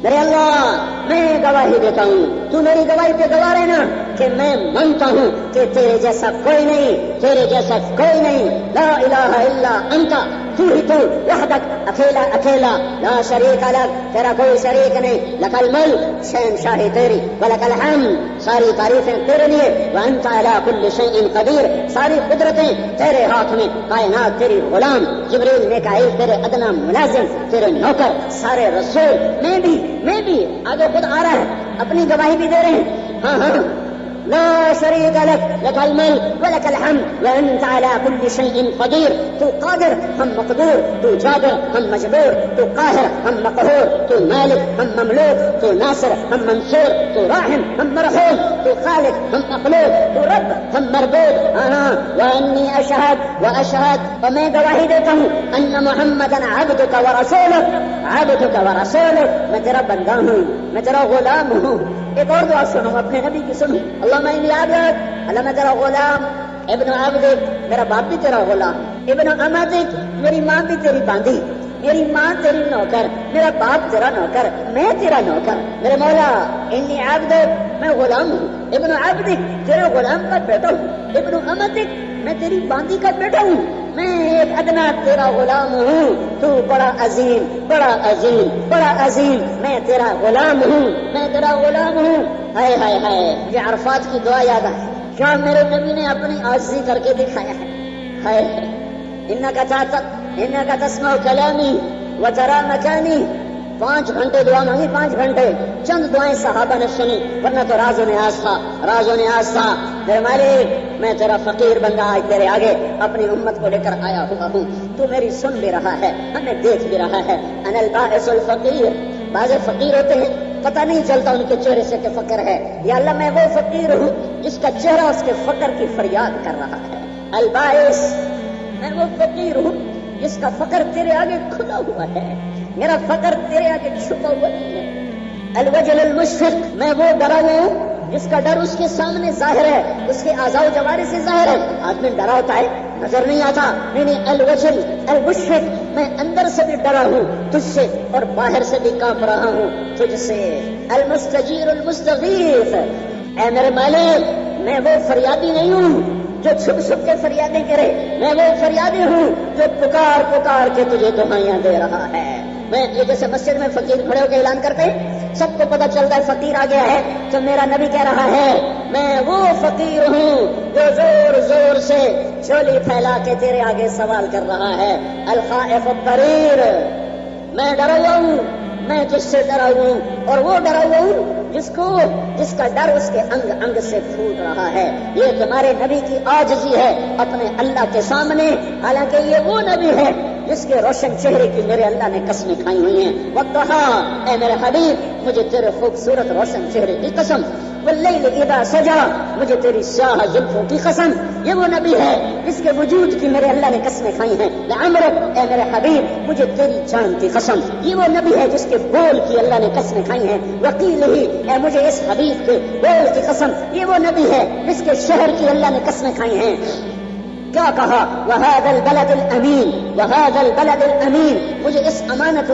میرے اللہ، میں گواہی دیتا ہوں، تو میری گواہی پہ گواہ رہنا کہ میں مانتا ہوں کہ تیرے جیسا کوئی نہیں، تیرے جیسا کوئی نہیں. لا الہ الا انت، تو ہی تو، وحدک، اکیلا اکیلا، لا شریک لک، تیرا کوئی شریک نہیں. لک الملک، شہنشاہی تیری، ولک الحمد، ساری تعریفیں تیرے لیے. وانت علی کل شیء قدیر، ساری قدرتیں تیرے ہاتھ میں. کائنات تیری غلام، جبریل میکائیل تیرے ادنا ملازم، تیرے نوکر، سارے رسول. میں بھی آگے خود آ رہا ہے، اپنی گواہی بھی دے رہے ہیں. ہاں لا شریک لک، لک الملک ولک الحمد وانت علی کل شیء قدیر. تو قادر، ہم مقدور، تو جابر، ہم مجبور، تو قاہر، ہم مقہور، تو مالک، ہم مملوک، تو ناصر، ہم منصور، تو راحم، ہم مرحوم، تو خالق، ہم مخلوق، تو رب، ہم مربوب. وانی اشہد اور میں گواہی دیتا ہوں ان محمدا عبدک ورسولک، میں تیرا بندہ ہوں، میں تیرا غلام ہوں. ایک اور دعا سنو، اپنے نبی کی سنو. اللہم انی عبدک، اللہ میں تیرا غلام. ابن عبدک، میرا باپ بھی تیرا غلام. ابن امتک، میری ماں بھی تیری باندھی، میری ماں تیری نوکر، میرا باپ تیرا نوکر، میں تیرا نوکر. میرے مولا، انی عبدک، میں غلام ہوں. ابن عبدک، تیرے غلام کا بیٹا ہوں. ابن امتک، میں تیری باندھی کا بیٹا ہوں. میں ایک ادنا تیرا غلام ہوں. تو بڑا عظیم، میں تیرا غلام ہوں. ہائے ہائے ہائے، یہ عرفات کی دعا یاد آئی. کیا میرے نبی نے اپنی عاجزی کر کے دکھایا ہے. ہائے انک تسمع کلامی وتری مکانی. 5 گھنٹے دعا مانگی، 5 گھنٹے. چند دعائیں صحابہ نے سنی، ورنہ تو راز و نیاز تھا. میرے مالک، میں تیرا فقیر بندہ آج تیرے آگے اپنی امت کو لے کر آیا ہوا ہوں. تو میری سن بھی رہا ہے، ہمیں دیکھ بھی رہا ہے. انا البائس الفقیر، بعض فقیر ہوتے ہیں پتہ نہیں چلتا ان کے چہرے سے کہ فقر ہے. یا اللہ، میں وہ فقیر ہوں جس کا چہرہ اس کے فقر کی فریاد کر رہا ہے. البائس، میں وہ فقیر ہوں جس کا فقر تیرے آگے کھلا ہوا ہے. میرا فقر تیرے آگے چھپا ہوا نہیں ہے. الوجل المشفق، میں وہ ڈرا ہوا ہوں جس کا ڈر اس کے سامنے ظاہر ہے، اس کے اعضاء و جوارح سے ظاہر ہے. آدمی ڈرا ہوتا ہے نظر نہیں آتا. نہیں، الوجل المشفق، میں اندر سے بھی ڈرا ہوں تجھ سے اور باہر سے بھی کانپ رہا ہوں تجھ سے. المستجیر المستغیث، اے میرے مالک، میں وہ فریادی نہیں ہوں جو چھپ چھپ کے فریادیں کرے، میں وہ فریادی ہوں جو پکار پکار کے تجھے دعائیں دے رہا ہے. میں یہ جیسے مسجد میں فقیر کھڑے ہو کے اعلان کرتے ہیں، سب کو پتہ چلتا ہے فقیر آ گیا ہے، تو میرا نبی کہہ رہا ہے میں وہ فقیر ہوں جو زور زور سے جھولی پھیلا کے تیرے آگے سوال کر رہا ہے. الخائف الضریر، میں ڈرا ہوا ہوں، میں جس سے ڈرا ہوں اور وہ ڈرا ہوا ہوں جس کا ڈر اس کے انگ انگ سے پھوٹ رہا ہے. یہ تمہارے نبی کی عاجزی ہے اپنے اللہ کے سامنے، حالانکہ یہ وہ نبی ہے جس کے روشن چہرے کی میرے اللہ نے قسمیں کھائی ہوئی ہیں. وقتہا، اے میرے حبیب، مجھے تیرے خوبصورت روشن چہرے کی قسم. واللیل اذا سجا، مجھے تیری سیاہ زلفوں کی قسم. یہ وہ نبی ہے جس کے وجود کی میرے اللہ نے قسمیں کھائی ہیں. لعمرک، اے میرے حبیب، مجھے تیری جان کی قسم. یہ وہ نبی ہے جس کے بول کی اللہ نے قسمیں کھائی ہیں. وکیل ہی، اے مجھے اس حبیب کے بول کی قسم. یہ وہ نبی ہے جس کے شہر کی اللہ نے قسمیں کھائی ہیں. کیا کہا؟ وَهَذَا الْبَلَدِ الْأَمِينَ، وَهَذَا الْبَلَدِ الْأَمِينَ، مجھے اس امانت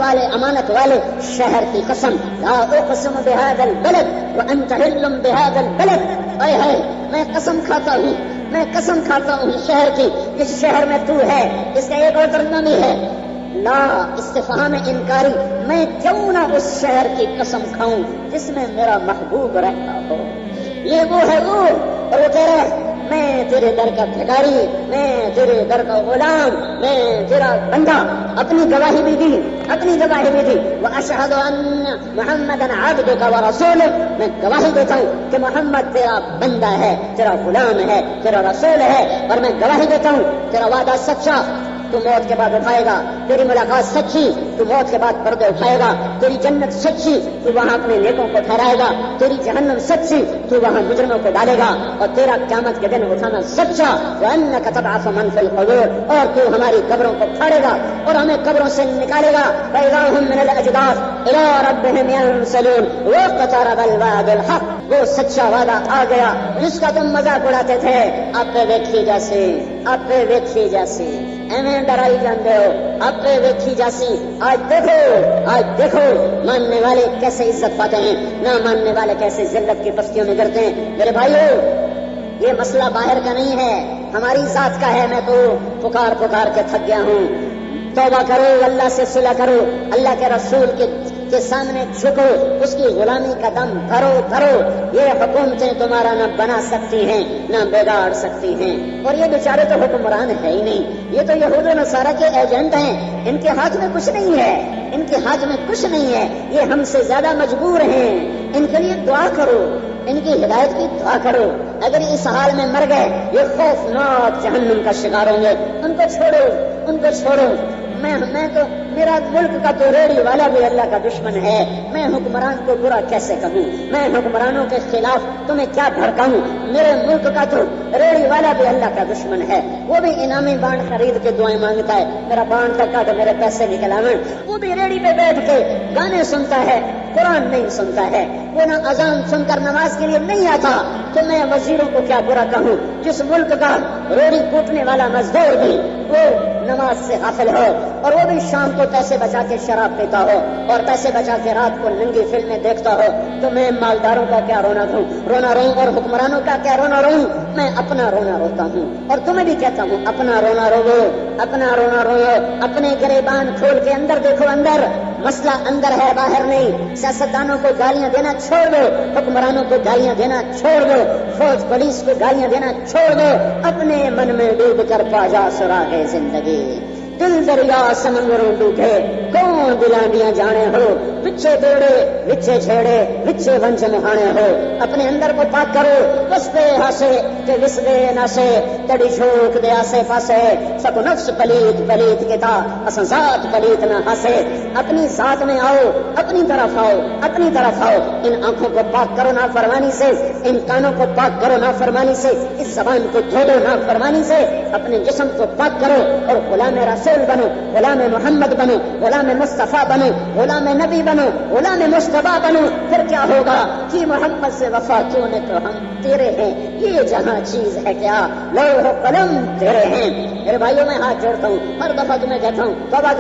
والے شہر کی قسم. لا اقسم بهذا البلد وانت حل بهذا البلد. اے ہے، میں قسم کھاتا ہوں شہر کی، اس شہر میں تو ہے. اس کا ایک اور ترجمہ بھی ہے، لا استفہام انکاری، میں کیوں نہ اس شہر کی قسم کھاؤں جس میں میرا محبوب رہتا ہو. یہ وہ ہے وہ، اور وہ کہہ رہا ہے میں تیرے در کا بھکاری، میں تیرے در کا غلام، میں تیرا بندہ. اپنی گواہی بھی دی. واشہد ان محمدا عبدک ورسولک، میں گواہی دیتا ہوں کہ محمد تیرا بندہ ہے، تیرا غلام ہے، تیرا رسول ہے. اور میں گواہی دیتا ہوں تیرا وعدہ سچا، تو موت کے بعد اٹھائے گا. تیری ملاقات سچی، تو موت کے بعد پردے اٹھائے گا. تیری جنت سچی، تو وہاں اپنے نیکوں کو ٹھہرائے گا. تیری جہنم سچی، تو وہاں مجرموں کو ڈالے گا. اور تیرا قیامت کے دن اٹھانا سچا. وانک تبعث من فی القبور، اور تو ہماری قبروں کو پھاڑے گا اور ہمیں قبروں سے نکالے گا. فاذا هم من الاجداث الى ربهم ينسلون واقترب الوعد الحق، وہ سچا وعدہ آ گیا جس کا تم مذاق اڑاتے تھے. آپ پہ ویکھی جاسی ایویں ڈرائی جاندے ہو، آپ پہ ویکھی جاسی. آج دیکھو ماننے والے کیسے عزت پاتے ہیں، نہ ماننے والے کیسے ذلت کی پستیوں میں گرتے ہیں. میرے بھائیو، یہ مسئلہ باہر کا نہیں ہے، ہماری ذات کا ہے. میں تو پکار کے تھک گیا ہوں. توبہ کرو، اللہ سے صلح کرو، اللہ کے رسول کے سامنے جھکو، اس کی غلامی کا دم بھرو. یہ حکومتیں تمہارا نہ بنا سکتی ہیں نہ بگاڑ سکتی ہیں. اور یہ بیچارے تو حکمران ہے ہی نہیں، یہ تو یہود و نصارہ کے ایجنٹ ہیں. ان کے ہاتھ میں کچھ نہیں ہے، یہ ہم سے زیادہ مجبور ہیں. ان کے لیے دعا کرو، ان کی ہدایت کی دعا کرو. اگر اس حال میں مر گئے، یہ خوفناک جہنم کا شکار ہوں گے. ان کو چھوڑو. میں تو میرا ملک کا تو ریڑھی والا بھی اللہ کا دشمن ہے. میں حکمران کو برا کیسے کہوں؟ میں حکمرانوں کے خلاف تمہیں کیا بھڑکاؤں؟ میرے ملک کا تو ریڑھی والا بھی اللہ کا دشمن ہے. وہ بھی انعامی بانڈ خرید کے دعائیں مانگتا ہے، میرا بانڈ کا کاٹ، میرے پیسے نکل آئیں. وہ بھی ریڑھی پہ بیٹھ کے گانے سنتا ہے، قرآن نہیں سنتا ہے. وہ نہ اذان سن کر نماز کے لیے نہیں آتا. تو میں وزیروں کو کیا برا کہوں جس ملک کا روڑی کوٹنے والا مزدور بھی وہ نماز سے غافل ہو، اور وہ بھی شام کو پیسے بچا کے شراب پیتا ہو اور پیسے بچا کے رات کو ننگی فلمیں دیکھتا ہو. تو میں مالداروں کا کیا رونا روں اور حکمرانوں کا کیا رونا روں؟ میں اپنا رونا روتا ہوں. اور تمہیں بھی کہتا ہوں اپنا رونا رو. اپنے گریبان کھول کے اندر دیکھو. اندر مسئلہ اندر ہے، باہر نہیں. سیاستدانوں کو گالیاں دینا چھوڑ دو، حکمرانوں کو گالیاں دینا چھوڑ دو، فوج پولیس کو گالیاں دینا چھوڑ دو. اپنے من میں ڈوب کر پا جا سراغ زندگی. دل دریا سمندروں ڈوبے، کون دلانڈیاں جانے ہو. وچے دوڑے وچے جھیڑے وچے ونج مہانے ہو اپنے اندر کو پاک کرو اس پہ ہاسے کہ وسدے ناسے تڑی جھوک دے آسے پاسے سکو نفس پلیت پلیت کے تا اساں ذات پلیت نہ ہاسے اپنی ذات میں آؤ اپنی طرف آؤ اپنی طرف آؤ ان آنکھوں کو پاک کرو نافرمانی سے ان کانوں کو پاک کرو نافرمانی سے اس زبان کو دھو دو نافرمانی سے اپنے جسم کو پاک کرو اور غلام رسول بنو غلام محمد بنو غلام مصطفیٰ بنو غلام نبی بنو غلام مصطفیٰ بنو پھر کیا ہوگا کہ محمد سے وفا کیوں نے تو ہم تیرے ہیں یہ جہاں چیز ہے کیا لوح و قلم تیرے ہیں میرے بھائیوں میں ہاتھ جوڑتا ہوں ہر دفعہ تمہیں کہتا ہوں توبہ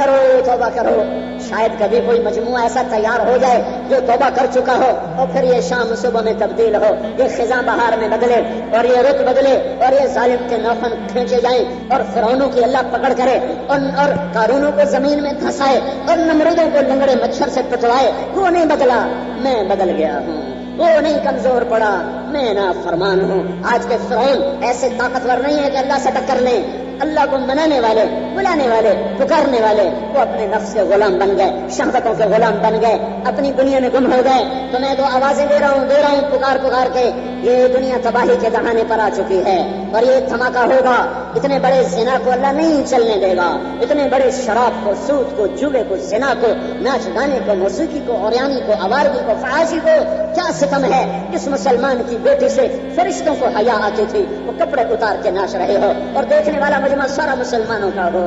کرو شاید کبھی کوئی مجموعہ ایسا تیار ہو جائے جو توبہ کر چکا ہو اور پھر یہ شام صبح میں تبدیل ہو یہ خزاں بہار میں بدلے اور یہ رت بدلے اور یہ ظالم کے نوخن کھینچے جائیں اور فرعونوں کی اللہ پکڑ کرے اور قارونوں کو زمین میں دھسائے اور نمرودوں کو لنگڑے مچھر سے پٹوائے وہ نہیں بدلا میں بدل گیا ہوں وہ نہیں کمزور پڑا میں نافرمان ہوں آج کے فرعون ایسے طاقتور نہیں ہے کہ اللہ سے ٹکر لیں اللہ کو منانے والے بلانے والے پکارنے والے وہ اپنے نفس کے غلام بن گئے شہوتوں کے غلام بن گئے اپنی دنیا میں گم ہو گئے تو میں تو آوازیں دے رہا ہوں پکار کے یہ دنیا تباہی کے دہانے پر آ چکی ہے اور یہ دھماکہ ہوگا اتنے بڑے زنا کو اللہ نہیں چلنے دے گا اتنے بڑے شراب کو سود کو جوے کو زنا کو ناچ گانے کو موسیقی کو اوریانی کو آوارگی کو فحاشی کو کیا ستم ہے اس مسلمان کی بیٹی سے فرشتوں کو حیا آتی تھی وہ کپڑے اتار کے ناچ رہے ہو اور دیکھنے والا مجمع سارا مسلمانوں کا ہو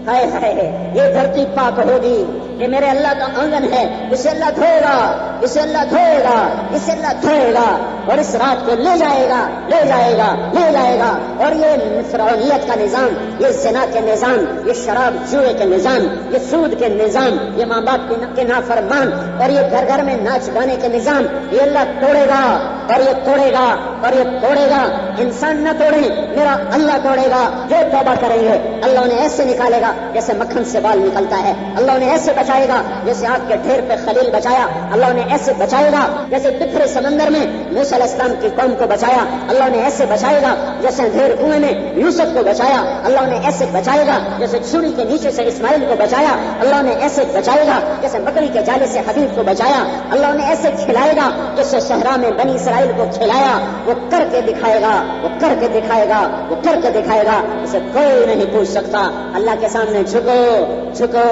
ہائے ہائے یہ دھرتی پاک ہوگی یہ میرے اللہ کا آنگن ہے اسے اللہ دھوئے گا اسے اللہ دھوئے گا اسے اللہ دھوئے گا اور اس رات کو لے جائے گا اور یہ فرعونیت کا نظام یہ زنا کے نظام یہ شراب جوئے کے نظام یہ سود کے نظام یہ ماں باپ کے نافرمان اور یہ گھر گھر میں ناچ گانے کے نظام یہ اللہ توڑے گا اور یہ توڑے گا اور یہ توڑے گا انسان نہ توڑے میرا اللہ توڑے گا جو توبہ کریں گے اللہ انہیں ایسے نکالے گا جیسے مکھن سے بال نکلتا ہے اللہ انہیں ایسے بچائے گا جیسے آگ کے ڈھیر پہ خلیل بچایا اللہ انہیں ایسے بچائے گا جیسے بکھرے سمندر میں موسیٰ علیہ السلام کی قوم کو بچایا اللہ انہیں ایسے بچائے گا جیسے اندھیر کنویں میں یوسف کو بچایا اللہ انہیں ایسے بچائے گا جیسے چھری کے نیچے سے اسماعیل کو بچایا اللہ انہیں ایسے بچائے گا جیسے بکری کے جالے سے حبیب کو بچایا اللہ انہیں ایسے کھلائے گا جیسے صحرا میں بنی اسرائیل کو کھلایا وہ کر کے دکھائے گا وہ کر کے دکھائے گا وہ کر کے دکھائے گا اسے کوئی نہیں پوچھ سکتا اللہ کے سامنے جھکو جھکو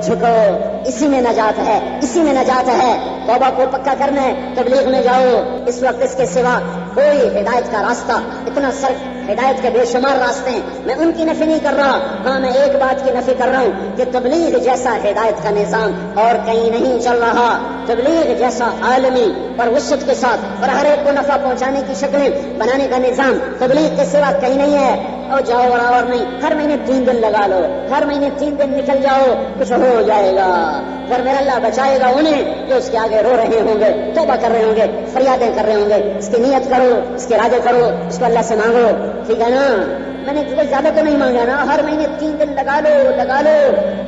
جھکو اسی میں نجات ہے اسی میں نجات ہے توبہ کو پکا کرنا ہے تبلیغ میں جاؤ اس وقت اس کے سوا کوئی ہدایت کا راستہ اتنا سر ہدایت کے بے شمار راستے ہیں میں ان کی نفی نہیں کر رہا ہاں میں ایک بات کی نفی کر رہا ہوں کہ تبلیغ جیسا ہدایت کا نظام اور کہیں نہیں چل رہا تبلیغ جیسا عالمی اور وسعت کے ساتھ اور ہر ایک کو نفع پہنچانے کی شکلیں بنانے کا نظام تبلیغ کے سوا کہیں نہیں ہے اور جاؤ اور نہیں ہر مہینے 3 دن لگا لو ہر مہینے 3 دن نکل جاؤ کچھ ہو جائے گا پھر میرا اللہ بچائے گا انہیں جو اس کے آگے رو رہے ہوں گے توبہ کر رہے ہوں گے فریادیں کر رہے ہوں گے اس کی نیت کرو اس کے ارادے کرو اس کو اللہ سے مانگو ٹھیک ہے نا میں نے کوئی زیادہ تو نہیں مانگا نا ہر مہینے 3 دن لگا لو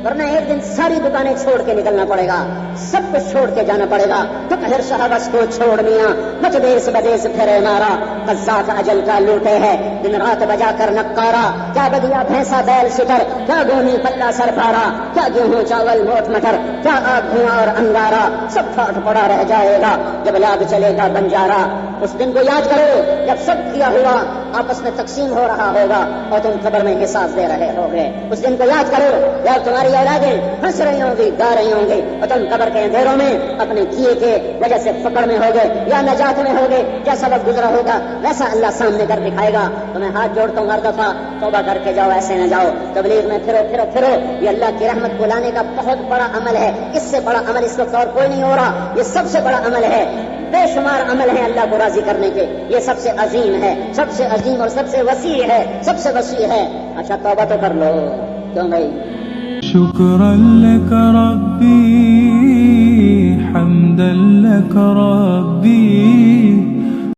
ورنہ ایک دن ساری دکانیں چھوڑ کے نکلنا پڑے گا سب کچھ چھوڑ کے جانا پڑے گا تو ہر صحابہ کو چھوڑ میاں مچ دیس بدیس پھرے مارا قزاق اجل کا لوٹے ہے دن رات بجا کر نکارا کیا بدیا بھینسا بیل شکر کیا گونی پلہ سر پھارا کیا گیہوں چاول موٹ مٹر کیا آگ دھواں اور انگارا سب پھاٹ پڑا رہ جائے گا جب لاد چلے گا بنجارا اس دن کو یاد کرو جب سب کیا ہوا آپس میں تقسیم ہو رہا ہوگا اور تم قبر میں حساب دے رہے ہوگے اس دن کو یاد کرو جب تمہاری اولادیں ہنس رہی ہوں گی گا رہی ہوں گی اور تم قبر کے اندھیروں میں اپنے کیے کے وجہ سے پکڑ میں ہوگے یا نجات میں ہوگے جیسا وقت گزرا ہوگا ویسا اللہ سامنے کر دکھائے گا تو میں ہاتھ جوڑتا ہوں ہر دفعہ توبہ کر کے جاؤ ایسے نہ جاؤ تبلیغ میں پھرو یہ اللہ کی رحمت کو لانے کا بہت بڑا عمل ہے اس سے بڑا عمل اس وقت اور کوئی نہیں ہو رہا یہ سب سے بڑا عمل ہے بے شمار عمل ہے اللہ کو راضی کرنے کے یہ سب سے عظیم ہے سب سے عظیم اور سب سے وسیع ہے سب سے وسیع ہے اچھا توبہ تو کر لو کیوں بھائی شکرا لک ربی حمدا لک ربی